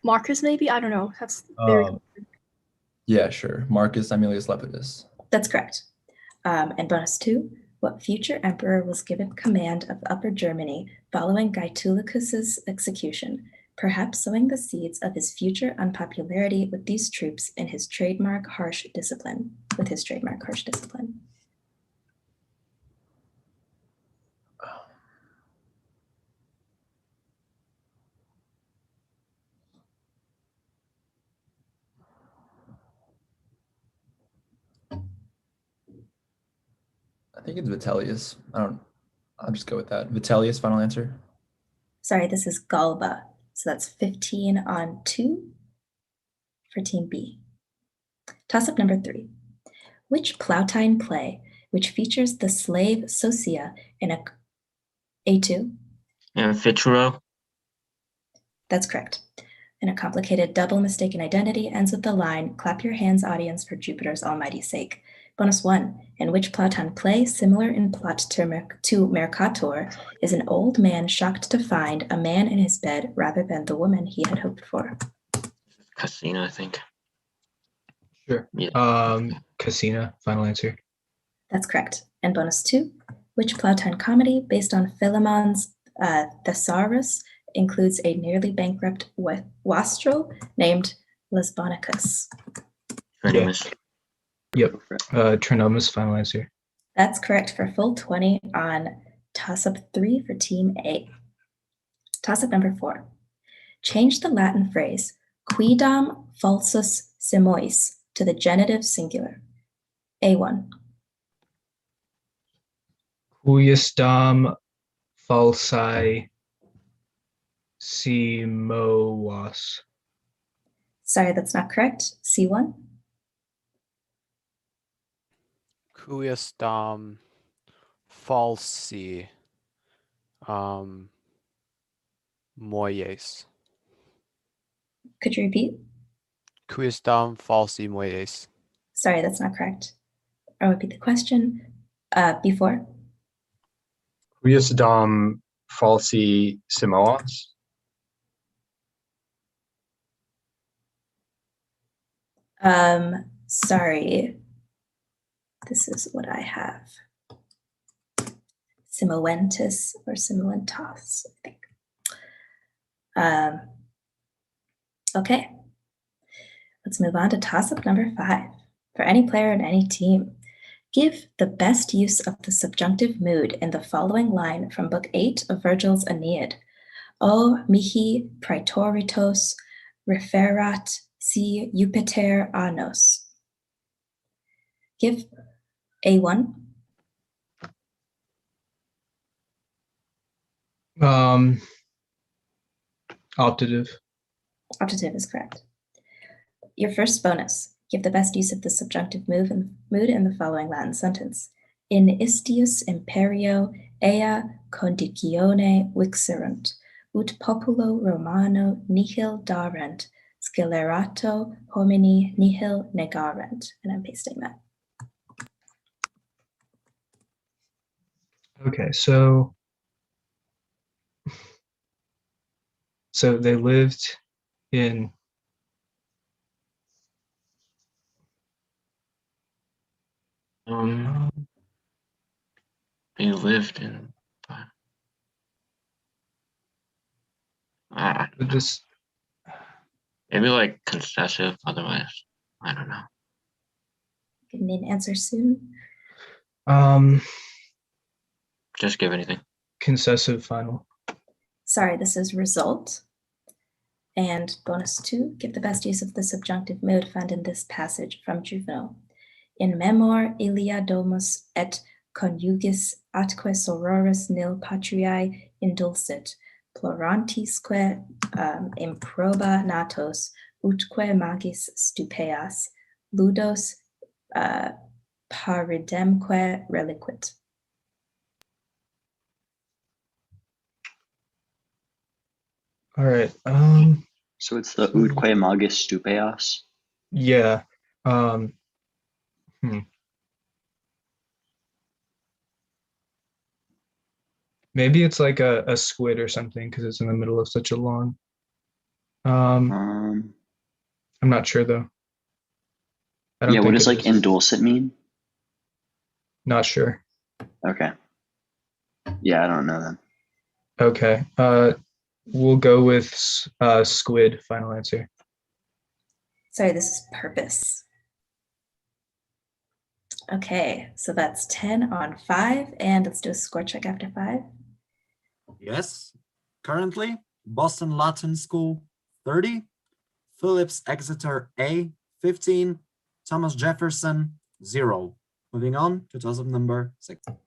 Marcus, maybe? I don't know. That's very. Yeah, sure. Marcus Aemilius Lepidus. That's correct. And bonus 2. What future emperor was given command of Upper Germany following Gaetulicus's execution, perhaps sowing the seeds of his future unpopularity with these troops in his trademark harsh discipline? I think it's Vitellius. I'll just go with that. Vitellius, final answer. Sorry, this is Galba. So that's 15 on 2 for Team B. Toss-up number 3. Which Plautine play, which features the slave Socia in a A2? Fituro. That's correct. In a complicated double mistaken identity ends with the line, clap your hands, audience, for Jupiter's almighty sake. Bonus 1. In which Plautine play, similar in plot to Mercator, is an old man shocked to find a man in his bed rather than the woman he had hoped for? Casino, I think. Sure. Yeah. Casina, final answer. That's correct. And bonus 2. Which Plautine comedy, based on Philemon's Thesaurus, includes a nearly bankrupt wastrel named Lesbonicus? Trinomus. Yep. Trinomus, final answer. That's correct for full 20 on toss-up 3 for Team A. Toss-up number 4. Change the Latin phrase quidam falsus simois to the genitive singular. A1. Cuiusdam falsae simoas. Sorry, that's not correct. C1. Cuiusdam falsi moies. Could you repeat? Cuiusdam falsi moies. Sorry, that's not correct. I'll repeat the question. B4. Cuiusdam falsi simoas. Sorry. This is what I have. Simoentus or simoentos, I think. Okay. Let's move on to toss-up number 5. For any player in any team, give the best use of the subjunctive mood in the following line from Book 8 of Virgil's Aeneid. O mihi praetoritos referat si Jupiter annos. Give A1. Optative. Optative is correct. Your first bonus. Give the best use of the subjunctive mood in the following Latin sentence. In istius imperio ea condicione vixerunt, ut populo Romano nihil darent, scelerato homini nihil negarent. And I'm pasting that. Okay, so So they lived in He lived in. this. Maybe like concessive. Otherwise, I don't know. Give me an answer soon. Just give anything. Concessive final. Sorry, this is result. And bonus 2, give the best use of the subjunctive mood found in this passage from Juvenal. In memor ilia domus et conjugis atque sororis nil patriae indulsit, plorantisque improba natos, utque magis stupeas, ludos paridemque reliquit. All right. So it's the utque magis stupeas. Yeah. Maybe it's like a squid or something because it's in the middle of such a long. I'm not sure though. I don't Yeah, think what does it like is. indulcet mean? Not sure. Okay. Yeah, I don't know then. Okay. We'll go with squid. Final answer. Sorry, this is purpose. Okay, so that's 10 on 5, and let's do a score check after 5. Yes. Currently, Boston Latin School 30, Phillips Exeter A 15, Thomas Jefferson 0. Moving on to toss-up number 6. All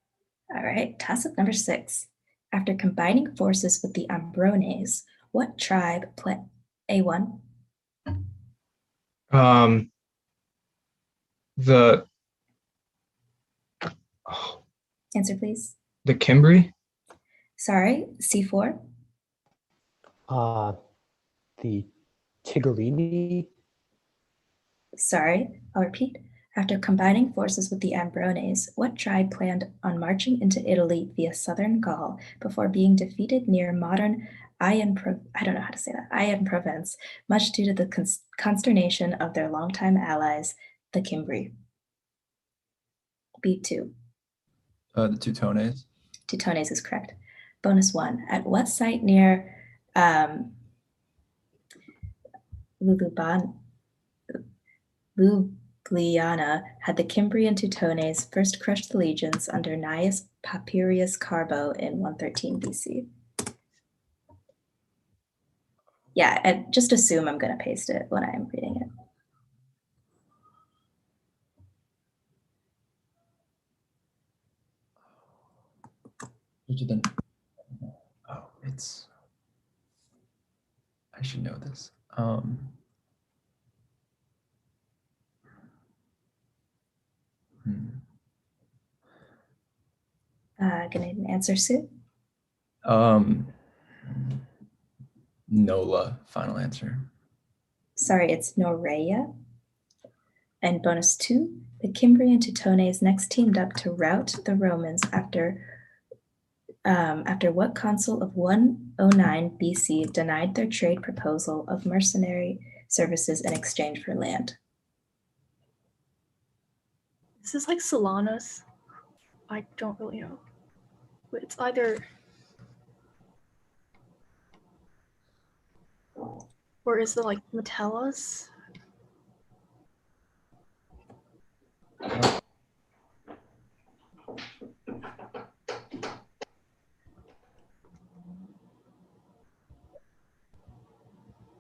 right, toss-up number 6. After combining forces with the Ambrones, what tribe play A1? The Answer, please. the Cimbri. Sorry, C4. The Tigellini. Sorry, I'll repeat. After combining forces with the Ambrones, what tribe planned on marching into Italy via southern Gaul before being defeated near modern Aix-en-Provence, much due to the consternation of their longtime allies, the Cimbri? B2. The Teutones. Teutones is correct. Bonus 1. At what site near Ljubljana had the Cimbri and Teutones first crushed the legions under Gnaeus Papirius Carbo in 113 BC? Yeah, and just assume I'm going to paste it when I'm reading it. Oh, it's. I should know this. Gonna need an answer soon. Nola. Final answer. Sorry, it's Noreia. And bonus 2, the Cimbri and Teutones next teamed up to rout the Romans after what consul of 109 BC denied their trade proposal of mercenary services in exchange for land? This is like Solanus. I don't really know. But it's either. Or is it like Metellus? I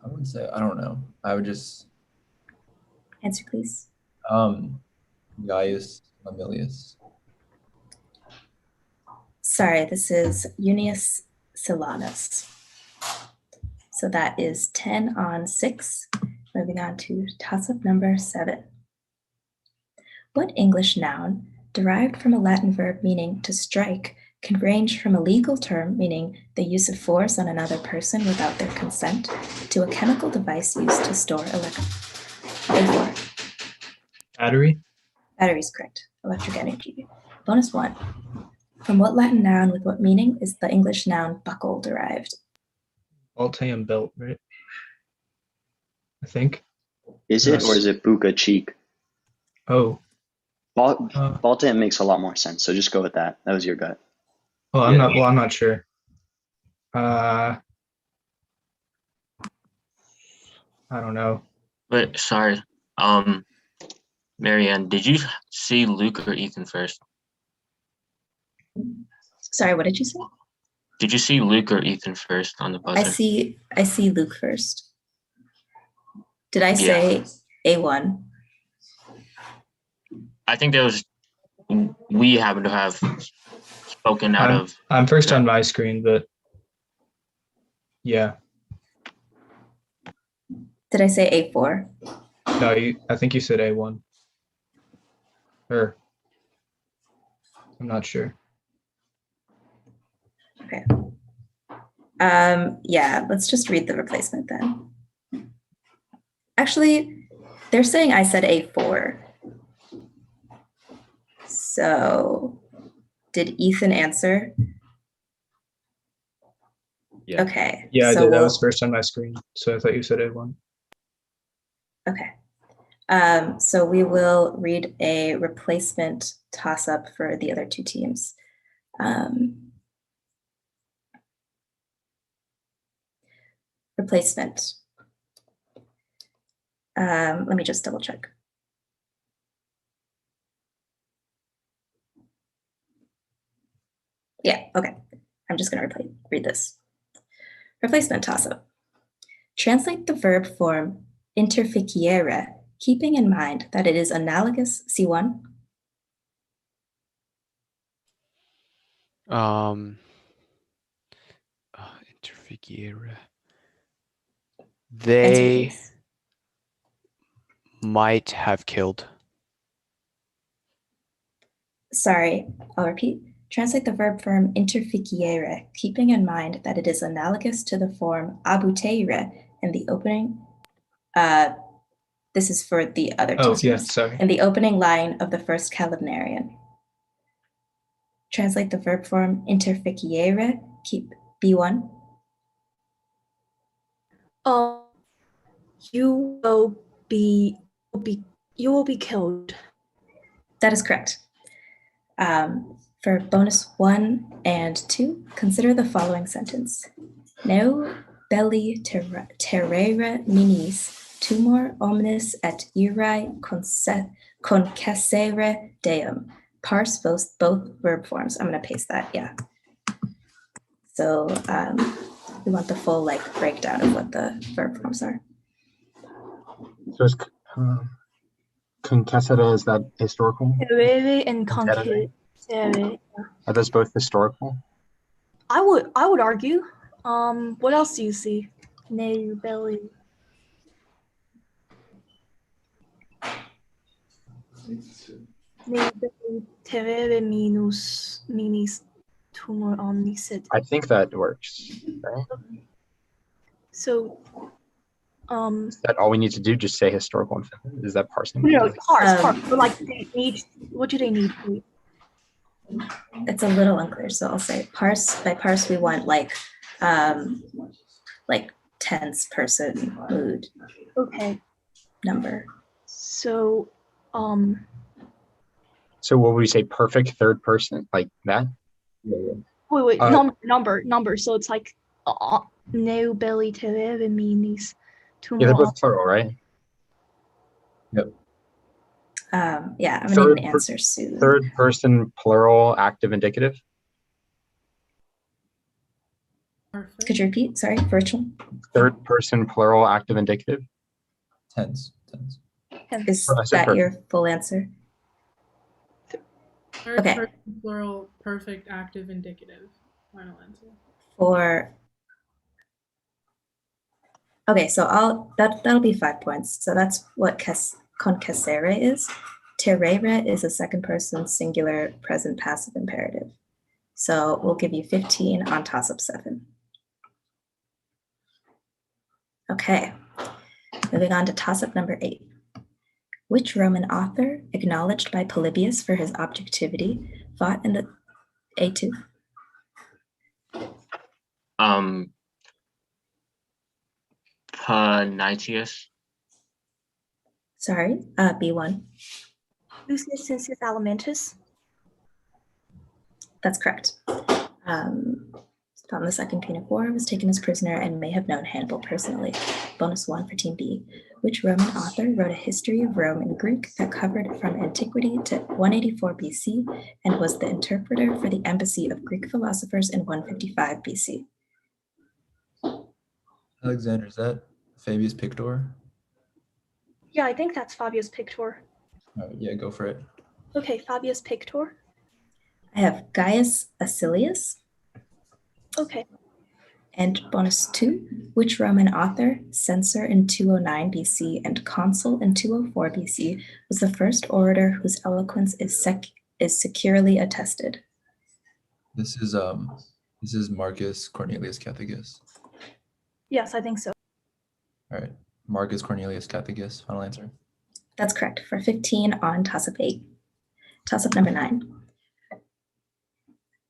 would say I don't know. I would just Answer, please. Gaius Mamilius. Sorry, this is Unius Silanus. So that is 10 on 6. Moving on to toss-up number 7. What English noun, derived from a Latin verb meaning to strike, can range from a legal term meaning the use of force on another person without their consent to a chemical device used to store Battery. Battery is correct. Electric energy. Bonus 1. From what Latin noun with what meaning is the English noun buckle derived? Alteum belt, right? I think. Is it, or Yes. is it Buka cheek? Oh. Baltan makes a lot more sense, so just go with that. That was your gut. Well, I'm not. Well, I'm not sure. I don't know. Wait, sorry. Marianne, did you see Luke or Ethan first? Sorry, what did you say? Did you see Luke or Ethan first on the buzzer? I see Luke first. Did I say A1? I think that was we happen to have spoken out of. I'm first on my screen, but yeah. Did I say A4? No, I think you said A1. Or I'm not sure. Okay. Yeah, let's just read the replacement then. Actually, they're saying I said A4. So did Ethan answer? Yeah. Okay. Yeah, I so did. I was first on my screen, so I thought you said A1. Okay. So we will read a replacement toss-up for the other two teams. Replacement. Let me just double check. Yeah, okay. I'm just going to read this. Replacement toss-up. Translate the verb form interficiere, keeping in mind that it is analogous. C1. Interficiere. They might have killed. Sorry, I'll repeat. Translate the verb form interficiere, keeping in mind that it is analogous to the form abuteire in the opening. This is for the other two teams. Yes, sorry. In the opening line of the first Calamarian. Translate the verb form interficiere, keep B1. You will be killed. That is correct. For bonus 1 and 2, consider the following sentence. No belli terrere minis tumor omnis et irae concessere deum. Parse both verb forms. I'm going to paste that, yeah. So we want the full breakdown of what the verb forms are. So is concessere, is that historical? Terere and concessere. Are those both historical? I would argue. What else do you see? No belly. No belli terere minis tumor omnis et. I think that works. Right? So, is that all we need to do? Just say historical and feminine? Is that parsing? No, parse. But they need. What do they need? It's a little unclear, so I'll say parse. By parse, we want tense, person, mood. Okay. Number. So, So what would we say? Perfect third person, like that? Wait. Number. So it's no belly terere minis. Yeah, they're both plural, right? Yep. Yeah, I'm gonna need an answer soon. Third person plural active indicative. Could you repeat? Sorry, virtual. Third person plural active indicative. Tense. Is that your full answer? Third Okay. person plural perfect active indicative. Final answer. Okay, so that'll be 5 points. So that's what concessere is. Terere is a second person singular present passive imperative. So we'll give you 15 on toss-up 7. Okay, moving on to toss-up number 8. Which Roman author, acknowledged by Polybius for his objectivity, fought in the A2? Panaitius. Sorry, B1. Lucius Cincius Alimentus. That's correct. On the Second Punic War, was taken as prisoner and may have known Hannibal personally. Bonus 1 for Team B. Which Roman author wrote a history of Rome in Greek that covered from antiquity to 184 BC and was the interpreter for the embassy of Greek philosophers in 155 BC? Alexander, is that Fabius Pictor? Yeah, I think that's Fabius Pictor. Yeah, go for it. Okay, Fabius Pictor. I have Gaius Acilius. Okay. And bonus 2, which Roman author, censor in 209 BC and consul in 204 BC, was the first orator whose eloquence is securely attested? This is Marcus Cornelius Cathegus. Yes, I think so. All right, Marcus Cornelius Cathegus. Final answer. That's correct for 15 on toss-up 8. Toss-up number 9.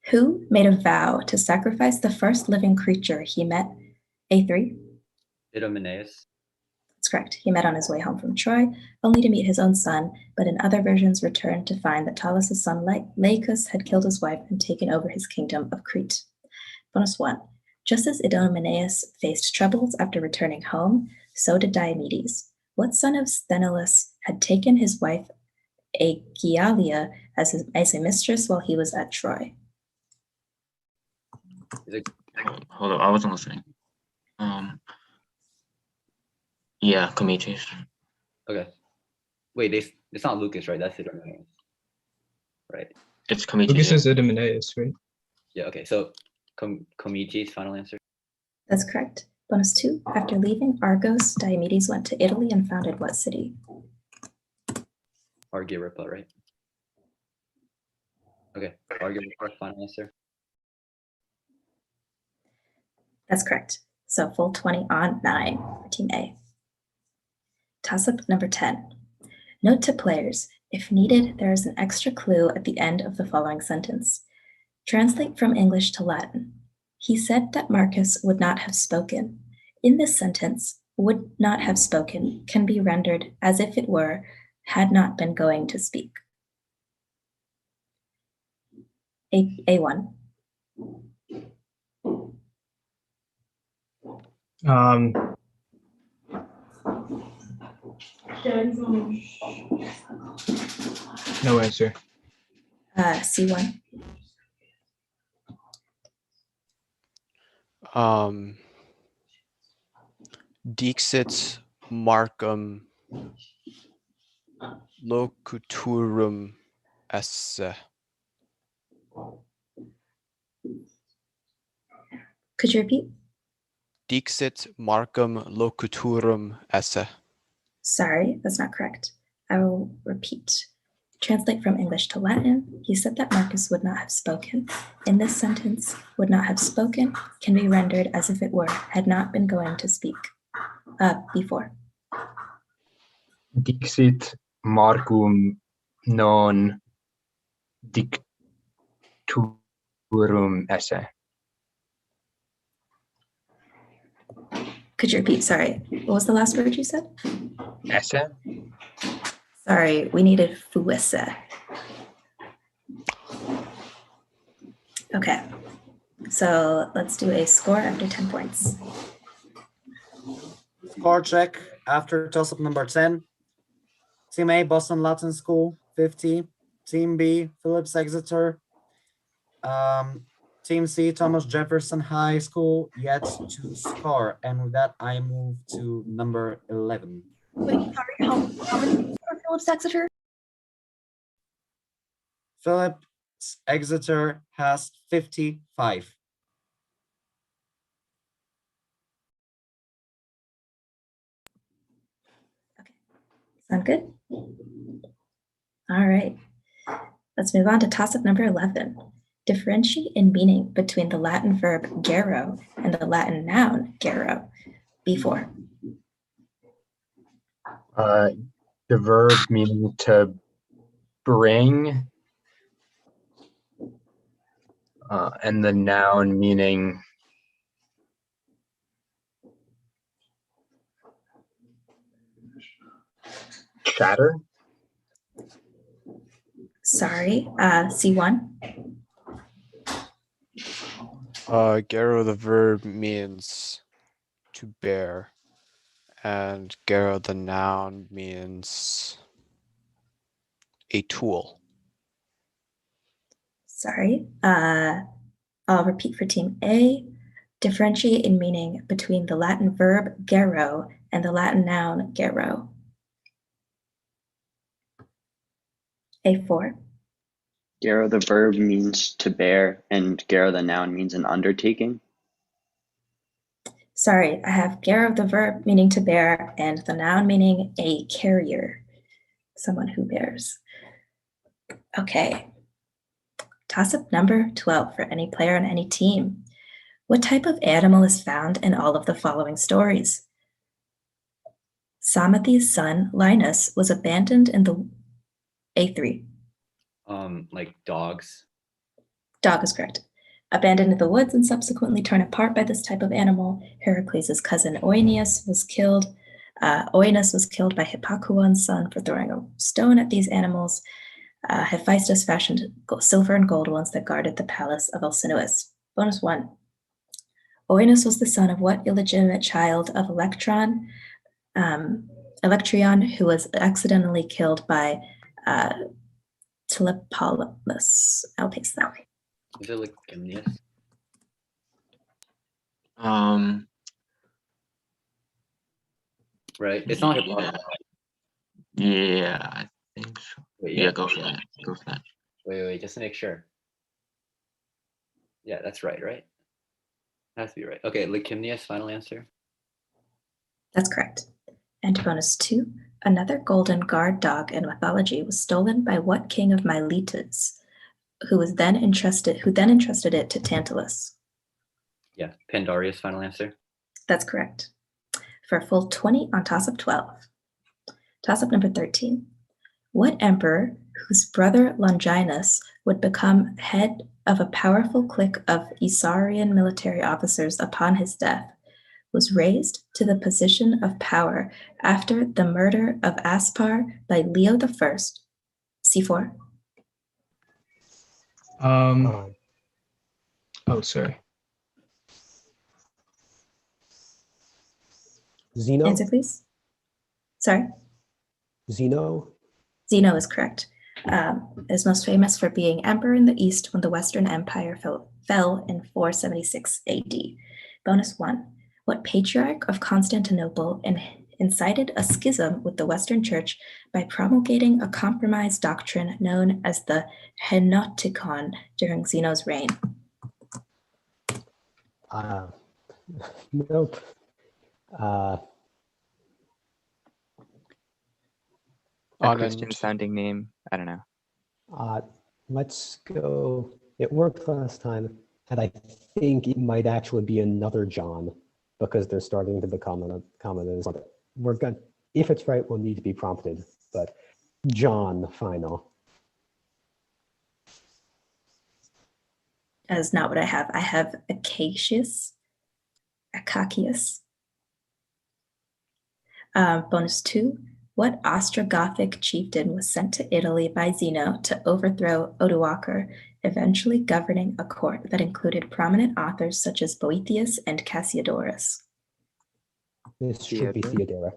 Who made a vow to sacrifice the first living creature he met? A3. Idomeneus. That's correct. He met on his way home from Troy, only to meet his own son, but in other versions returned to find that Talos' son Laicus had killed his wife and taken over his kingdom of Crete. Bonus 1. Just as Idomeneus faced troubles after returning home, so did Diomedes. What son of Sthenelus had taken his wife Aegialia as a mistress while he was at Troy? Hold on, I wasn't listening. Yeah, Comites. Okay. Wait, it's not Lucas, right? That's Idomeneus. Right. It's Comites. Lucas is Idomeneus, right? Yeah, okay. So Comites, final answer. That's correct. Bonus 2. After leaving Argos, Diomedes went to Italy and founded what city? Argyripa, right? Okay. Argyripa, final answer. That's correct. So full 20 on 9 for Team A. Toss-up number 10. Note to players, if needed, there is an extra clue at the end of the following sentence. Translate from English to Latin. He said that Marcus would not have spoken. In this sentence, would not have spoken can be rendered as if it were, had not been going to speak. A1. No answer. C1. Dixit Marcum locuturum esse. Could you repeat? Dixit Marcum locuturum esse. Sorry, that's not correct. I will repeat. Translate from English to Latin. He said that Marcus would not have spoken. In this sentence, would not have spoken can be rendered as if it were, had not been going to speak. Before. Dixit Marcum non dicturum esse. Could you repeat? Sorry. What was the last word you said? Esse? Sorry, we needed fuisse. Okay. So let's do a score after 10 points. Score check after toss-up number 10. Team A, Boston Latin School, 50. Team B, Phillips Exeter. Team C, Thomas Jefferson High School, yet to score. And with that, I move to number 11. Wait, sorry, how many for Phillips Exeter? Phillips Exeter has 55. Sound good? All right. Let's move on to toss-up number 11. Differentiate in meaning between the Latin verb gero and the Latin noun gero. B4. The verb meaning to bring, and the noun meaning Shatter? Sorry, C1. Garo, the verb means to bear, and Garo, the noun, means a tool. Sorry. I'll repeat for team A. Differentiate in meaning between the Latin verb gero and the Latin noun gero. A4. Garo, the verb means to bear, and Garo, the noun, means an undertaking. Sorry, I have gero, the verb meaning to bear, and the noun meaning a carrier, someone who bears. Okay. Toss-up number 12 for any player on any team. What type of animal is found in all of the following stories? Psamathi's son, Linus, was abandoned in the A3. Like dogs. Dog is correct. Abandoned in the woods and subsequently torn apart by this type of animal, Heracles' cousin Oeneus was killed. Oeneus was killed by Hippacuon's son for throwing a stone at these animals. Hephaestus fashioned silver and gold ones that guarded the palace of Alcinous. Bonus 1. Oeneus was the son of what illegitimate child of Electron? Electryon, who was accidentally killed by Tlepolemus. I'll paste that. Is it like Gymnius? Right. It's not Hippolytus. Yeah, I think so. Wait, Yeah, go for that. Go for that. Wait, just to make sure. Yeah, that's right, right? Has to be right. Okay, Licymnius, final answer. That's correct. And bonus 2, another golden guard dog in mythology was stolen by what king of Miletus, who then entrusted it to Tantalus? Yeah, Pandarius, final answer. That's correct. For a full 20 on toss-up 12. Toss-up number 13. What emperor, whose brother Longinus would become head of a powerful clique of Isaurian military officers upon his death, was raised to the position of power after the murder of Aspar by Leo I? C4. Oh, sorry. Zeno? Answer, please. Sorry. Zeno? Zeno is correct. Is most famous for being emperor in the East when the Western Empire fell in 476 AD. Bonus 1. What patriarch of Constantinople incited a schism with the Western Church by promulgating a compromise doctrine known as the Henoticon during Zeno's reign? Nope. A Christian sounding name. I don't know. Let's go. It worked last time, and I think it might actually be another John because they're starting to become a common. We're good. If it's right, we'll need to be prompted. But John, final. That is not what I have. I have Acacius. Bonus 2. What Ostrogothic chieftain was sent to Italy by Zeno to overthrow Odoacer, eventually governing a court that included prominent authors such as Boethius and Cassiodorus? This should be Theodoric.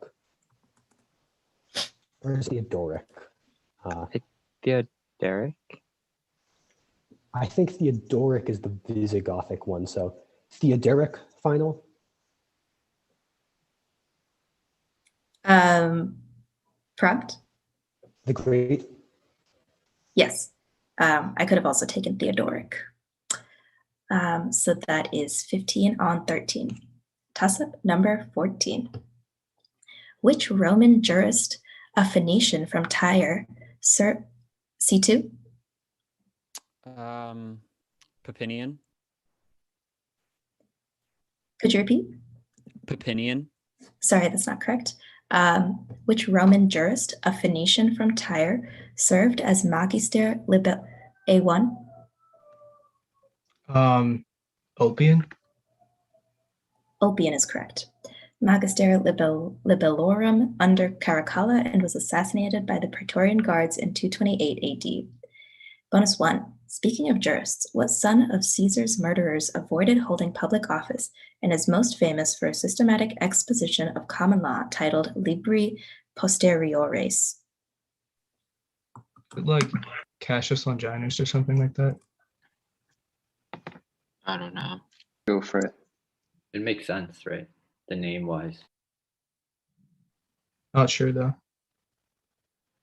Or is Theodoric? Theodoric? I think Theodoric is the Visigothic one, so Theodoric final? Prompt? The Great? Yes. I could have also taken Theodoric. So that is 15 on 13. Toss-up number 14. Which Roman jurist, a Phoenician from Tyre, C2? Papinian. Could you repeat? Papinian. Sorry, that's not correct. Which Roman jurist, a Phoenician from Tyre, served as Magister Libel A1? Ulpian? Ulpian is correct. Magister Libelorum under Caracalla and was assassinated by the Praetorian Guards in 228 AD. Bonus 1. Speaking of jurists, what son of Caesar's murderers avoided holding public office and is most famous for a systematic exposition of common law titled Libri Posteriores? Like Cassius Longinus or something like that. I don't know. Go for it. It makes sense, right? The name wise. Not sure though.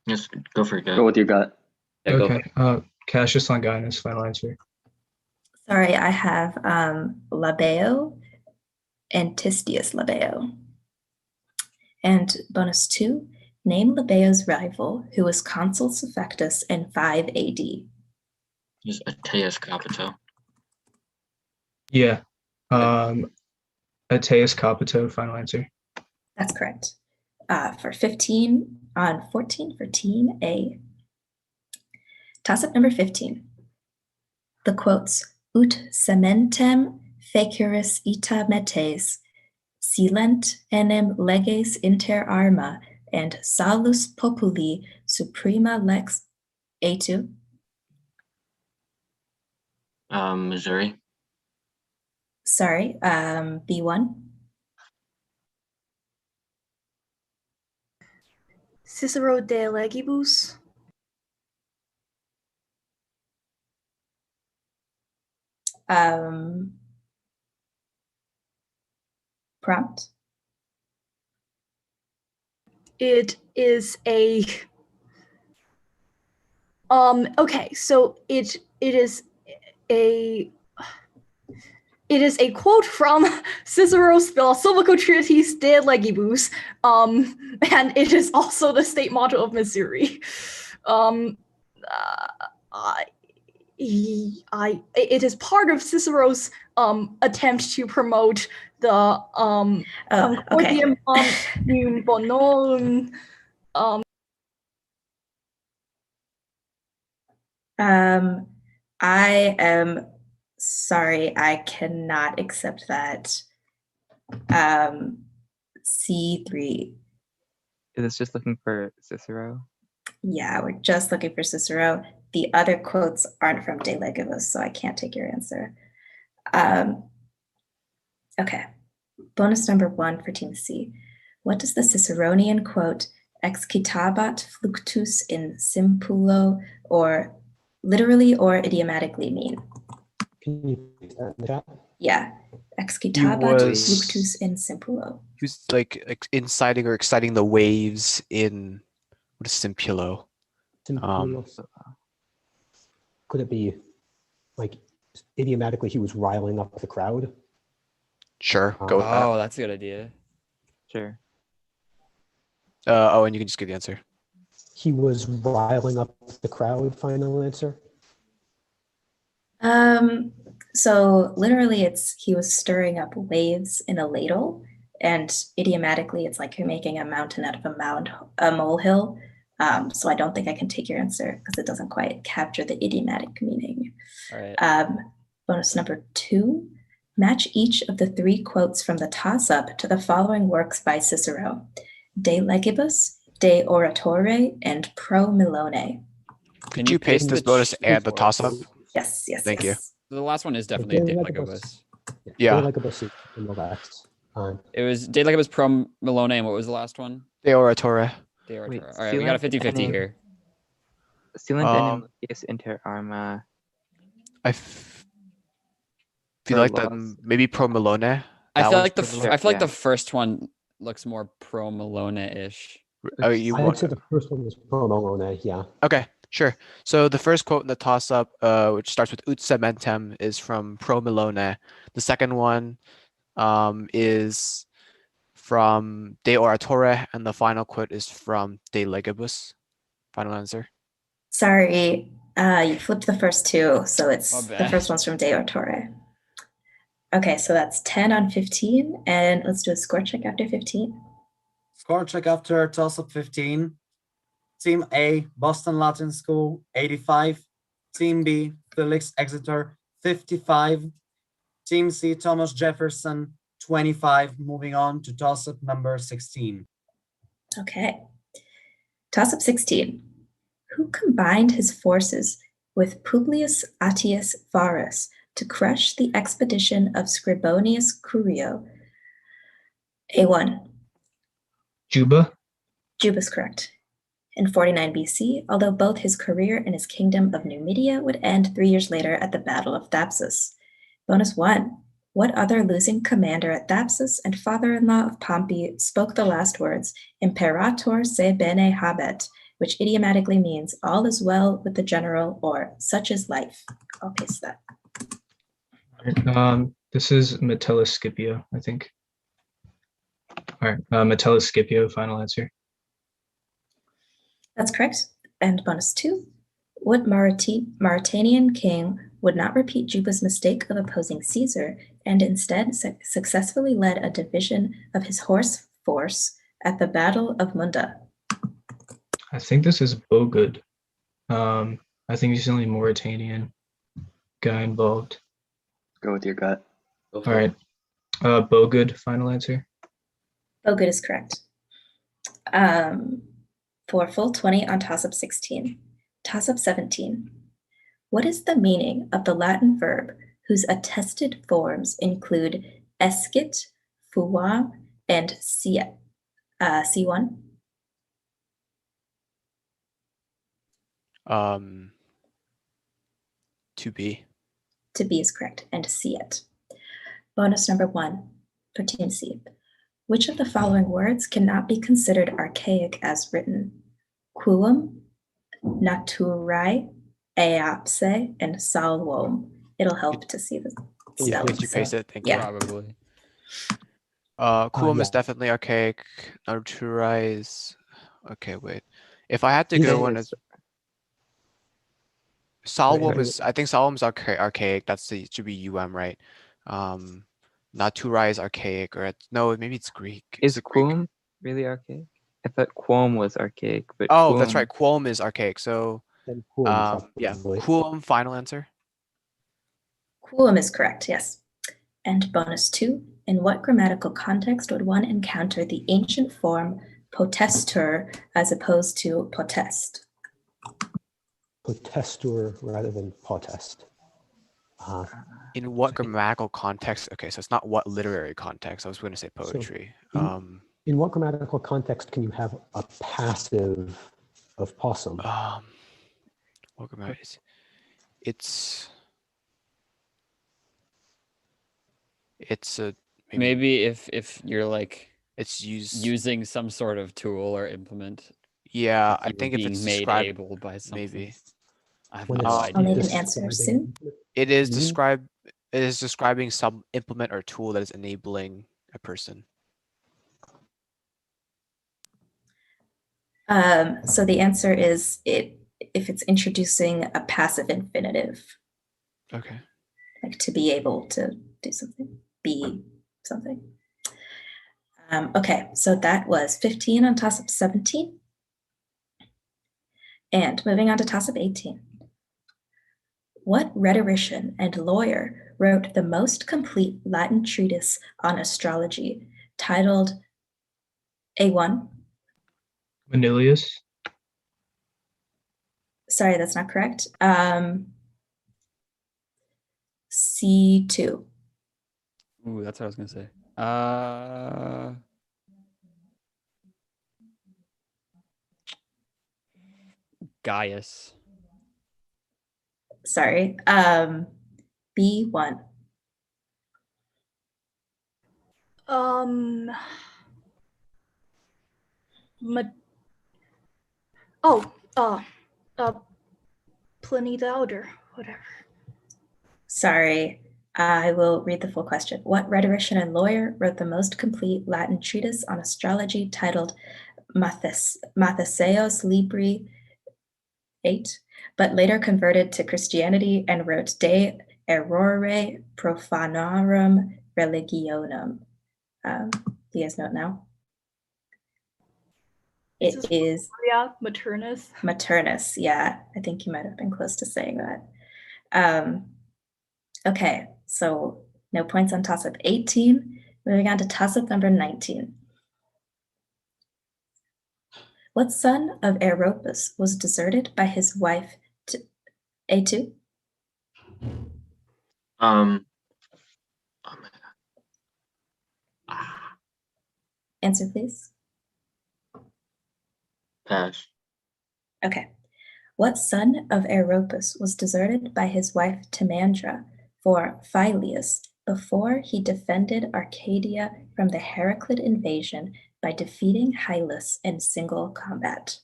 Just go for it. Go with your gut. Yeah, go Okay. Cassius Longinus, final answer. Sorry, I have Labeo and Tistius Labeo. And bonus 2, name Labeo's rival who was consul suffectus in 5 AD. Just Ateus Capito. Yeah. Ateus Capito, final answer. That's correct. For 15 on 14 for Team A. Toss-up number 15. The quotes, ut cementem fecuris ita metes, silent enim leges inter arma, and salus populi suprema lex etu. Missouri. Sorry, B1. Cicero de Legibus. Prompt. It is a okay, so it is a quote from Cicero's Philosophical Treatise De Legibus, and it is also the state motto of Missouri. It is part of Cicero's attempt to promote the Concordium Bonorum. I am sorry, I cannot accept that. C3. Is this just looking for Cicero? Yeah, we're just looking for Cicero. The other quotes aren't from De Legibus, so I can't take your answer. Okay, bonus number 1 for Team C. What does the Ciceronian quote, excitabat fluctus in simpulo, or literally or idiomatically mean? Can you put that in the chat? Yeah, excitabat fluctus in simpulo. He was like inciting or exciting the waves in what is Simpulo? Could it be like idiomatically he was riling up the crowd? Sure, go with that. Oh, that's a good idea. Sure. And you can just give the answer. He was riling up the crowd, final answer. So literally he was stirring up waves in a ladle, and idiomatically it's like you're making a mountain out of a molehill. So I don't think I can take your answer because it doesn't quite capture the idiomatic meaning. All right. Bonus number 2, match each of the 3 quotes from the toss-up to the following works by Cicero: De Legibus, De Oratore, and Pro Milone. Could you paste this bonus and the toss-up? Yes, yes, Thank yes. The last one is definitely De Legibus. Yeah. De Legibus is in the last. It was De Legibus, Pro Milone, and what was the last one? De Oratore. De Oratore. All right, we got a 50-50 here. Silent enim leges inter arma. I feel like that maybe Pro Milone. I feel like the first one looks more Pro Milone-ish. I would say the first one was Pro Milone, yeah. Okay, sure. So the first quote in the toss-up, which starts with ut cementem, is from Pro Milone. The second one is from De Oratore, and the final quote is from De Legibus. Final answer. Sorry, you flipped the first 2, so it's the first one's from De Oratore. Okay, so that's 10 on 15, and let's do a score check after 15. Score check after toss-up 15. Team A, Boston Latin School, 85. Team B, Felix Exeter, 55. Team C, Thomas Jefferson, 25. Moving on to toss-up number 16. Okay. Toss-up 16. Who combined his forces with Publius Attius Varus to crush the expedition of Scribonius Curio? A1. Juba. Juba's correct. In 49 BC, although both his career and his kingdom of Numidia would end 3 years later at the Battle of Thapsus. Bonus 1. What other losing commander at Thapsus and father-in-law of Pompey spoke the last words, Imperator se bene habet, which idiomatically means all is well with the general, or such is life? I'll paste that. This is Metellus Scipio, I think. All right, Metellus Scipio, final answer. That's correct. And bonus 2. What Mauritanian king would not repeat Juba's mistake of opposing Caesar and instead successfully led a division of his horse force at the Battle of Munda? I think this is Bogud. I think he's the only Mauritanian guy involved. Go with your gut. All right, Bogud, final answer. Bogud is correct. For full 20 on toss-up 16. Toss-up 17. What is the meaning of the Latin verb whose attested forms include escit, fuam, and C1? To be. To be is correct, and siet. Bonus number 1 for Team C. Which of the following words cannot be considered archaic as written? Quum, naturae, eapse, and salvom. It'll help to see the Yeah, spelling. if you paste it, thank yeah. you. Probably. Quum is yeah. definitely archaic. Naturae is okay. Wait, if I had to These go are one, his- Salvom Right. is. I think Salvom's archaic. It should be right? Naturae is archaic, or no, maybe it's Greek. Is it Greek? quum really archaic? I thought quom was archaic, but Oh, that's quum- right. Quom is archaic. So, Then quum, yeah, probably. quum. Final answer. Quum is correct, yes. And bonus 2, in what grammatical context would one encounter the ancient form potestur as opposed to potest? Potestur rather than potest. In what grammatical context? Okay, so it's not what literary context. I was going to say poetry. In what grammatical context can you have a passive of possum? What grammar is? It's a maybe if you're like it's using some sort of tool or implement. Yeah, like I you were think if being it's made described, able by something. maybe. I have When no it's I'll idea. need an answer soon. It is Mhm. described. It is describing some implement or tool that is enabling a person. So the answer is if it's introducing a passive infinitive, Okay. like to be able to do something, be something. Okay, so that was 15 on toss-up 17. And moving on to toss-up 18. What rhetorician and lawyer wrote the most complete Latin treatise on astrology titled A1? Manilius. Sorry, that's not correct. C2. Ooh, that's what I was gonna say. Gaius. Sorry. B1. Pliny the Elder, whatever. Sorry, I will read the full question. What rhetorician and lawyer wrote the most complete Latin treatise on astrology titled Matheseos Libri 8, but later converted to Christianity and wrote De Errore Profanarum Religionem? Leah's note now. It is Maria Maternus. Maternus, yeah. I think you might have been close to saying that. Okay, so no points on toss-up 18. Moving on to toss-up number 19. What son of Aeropus was deserted by his wife to A2? Oh Answer, please. Pass. Okay. What son of Aeropus was deserted by his wife Timandra for Phyleus before he defended Arcadia from the Heraclid invasion by defeating Hylas in single combat?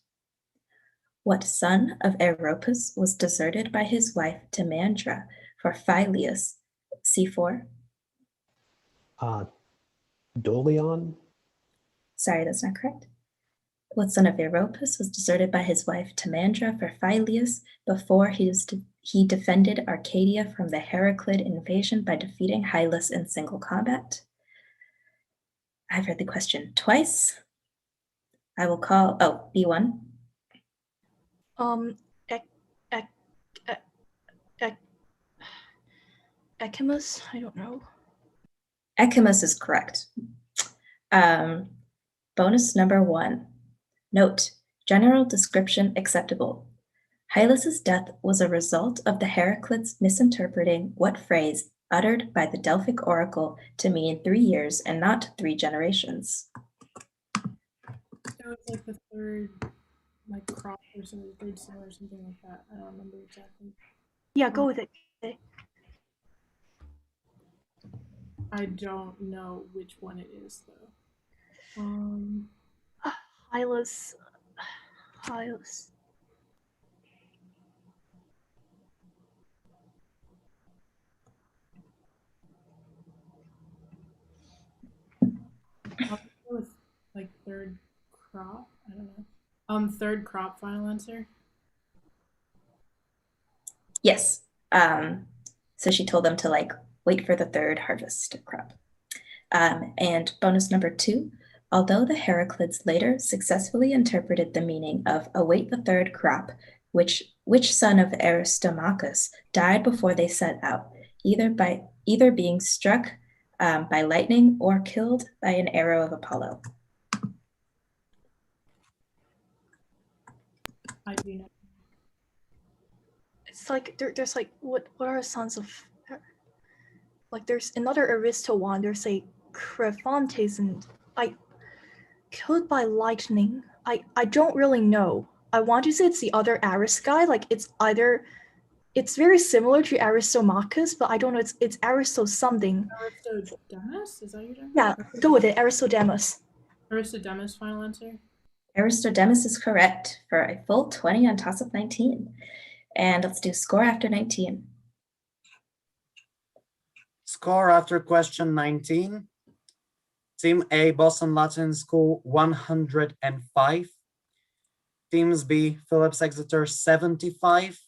What son of Aeropus was deserted by his wife Timandra for Phyleus? C4. Dolion? Sorry, that's not correct. What son of Aeropus was deserted by his wife Timandra for Phyleus before he defended Arcadia from the Heraclid invasion by defeating Hylas in single combat? I've read the question twice. I will call, B1. Echimus? I don't know. Echimus is correct. Bonus number 1. Note, general description acceptable. Hylas's death was a result of the Heraclids misinterpreting what phrase uttered by the Delphic oracle to mean 3 years and not 3 generations. It was like the third, crop or something, third summer or something like that. I don't remember exactly. Yeah, go with it. I don't know which one it is though. Hylas. I'll go with third crop. I don't know. Third crop. Final answer. Yes. So she told them to wait for the third harvest crop. And bonus number 2, although the Heraclids later successfully interpreted the meaning of await the third crop, which son of Aristomachus died before they set out, either being struck by lightning or killed by an arrow of Apollo? I do know. It's there's what are sons of, there's another Aristo one. There's a Crephontes and killed by lightning. I don't really know. I want to say it's the other Aris guy. It's very similar to Aristomachus, but I don't know. It's Aristo something. Aristodemus? Is that your name? Yeah, go with it. Aristodemus. Aristodemus. Final answer. Aristodemus is correct for a full 20 on toss-up 19. And let's do score after 19. Score after question 19. Team A, Boston Latin School, 105. Teams B, Phillips Exeter, 75.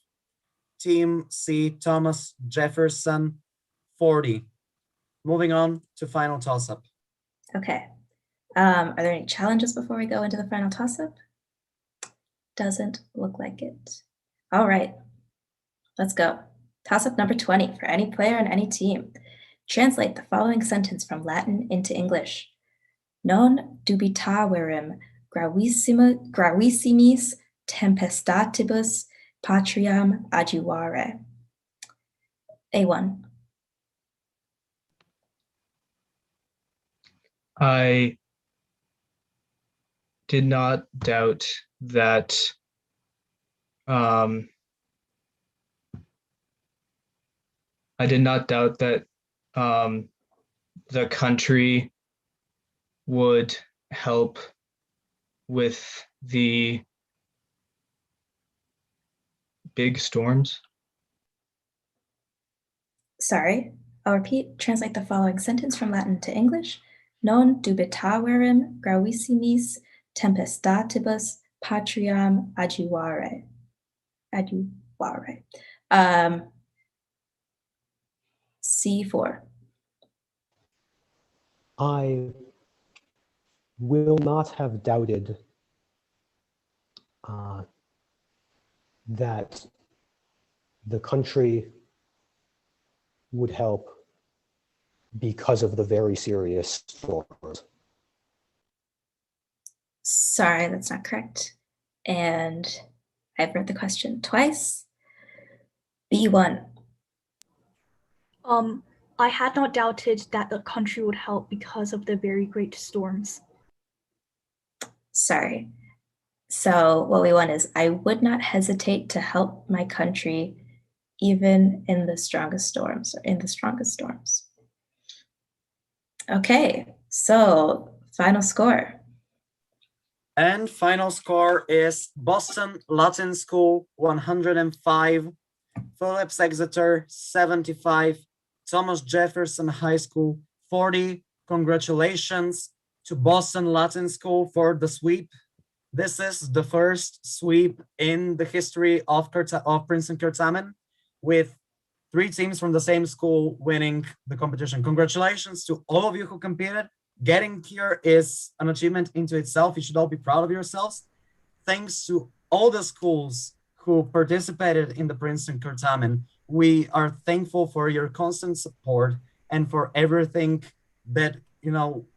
Team C, Thomas Jefferson, 40. Moving on to final toss-up. Okay. Are there any challenges before we go into the final toss-up? Doesn't look like it. All right, let's go. Toss-up number 20 for any player and any team. Translate the following sentence from Latin into English. Non dubitaverim gravissimis tempestatibus patriam adjuvare. A1. I did not doubt that the country would help with the big storms. Sorry, I'll repeat. Translate the following sentence from Latin to English. Non dubitaverim gravissimis tempestatibus patriam adjuvare. C4. I will not have doubted that the country would help because of the very serious storms. Sorry, that's not correct. And I've read the question twice. B1. I had not doubted that the country would help because of the very great storms. Sorry. So what we want is, I would not hesitate to help my country even in the strongest storms, or in the strongest storms. Okay, so final score. And final score is Boston Latin School 105, Phillips Exeter 75, Thomas Jefferson High School 40. Congratulations to Boston Latin School for the sweep. This is the first sweep in the history of Princeton Certamen, with 3 teams from the same school winning the competition. Congratulations to all of you who competed. Getting here is an achievement into itself. You should all be proud of yourselves. Thanks to all the schools who participated in the Princeton Certamen. We are thankful for your constant support and for everything that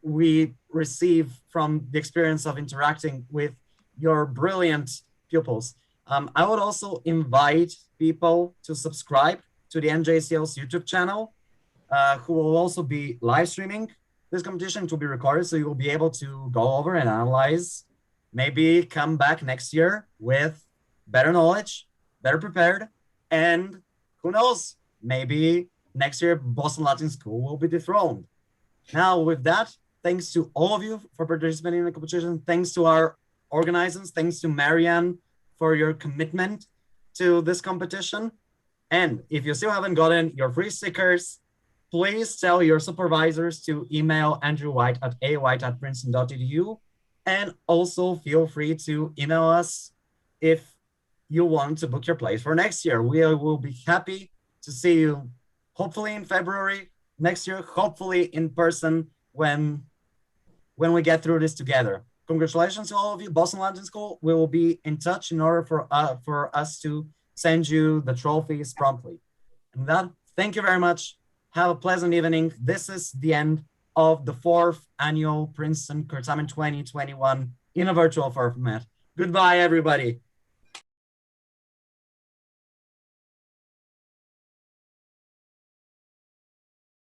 we receive from the experience of interacting with your brilliant pupils. I would also invite people to subscribe to the NJCL's YouTube channel, who will also be live streaming this competition. To be recorded, so you will be able to go over and analyze, maybe come back next year with better knowledge, better prepared, and who knows, maybe next year Boston Latin School will be dethroned. Now, with that, thanks to all of you for participating in the competition. Thanks to our organizers. Thanks to Marianne for your commitment to this competition. And if you still haven't gotten your free stickers, please tell your supervisors to email Andrew White at awhite@princeton.edu. And also feel free to email us if you want to book your place for next year. We will be happy to see you, hopefully in February next year, hopefully in person when we get through this together. Congratulations to all of you. Boston Latin School, we will be in touch in order for us to send you the trophies promptly. And that, thank you very much. Have a pleasant evening. This is the end of the 4th annual Princeton Certamen 2021 in a virtual format. Goodbye, everybody.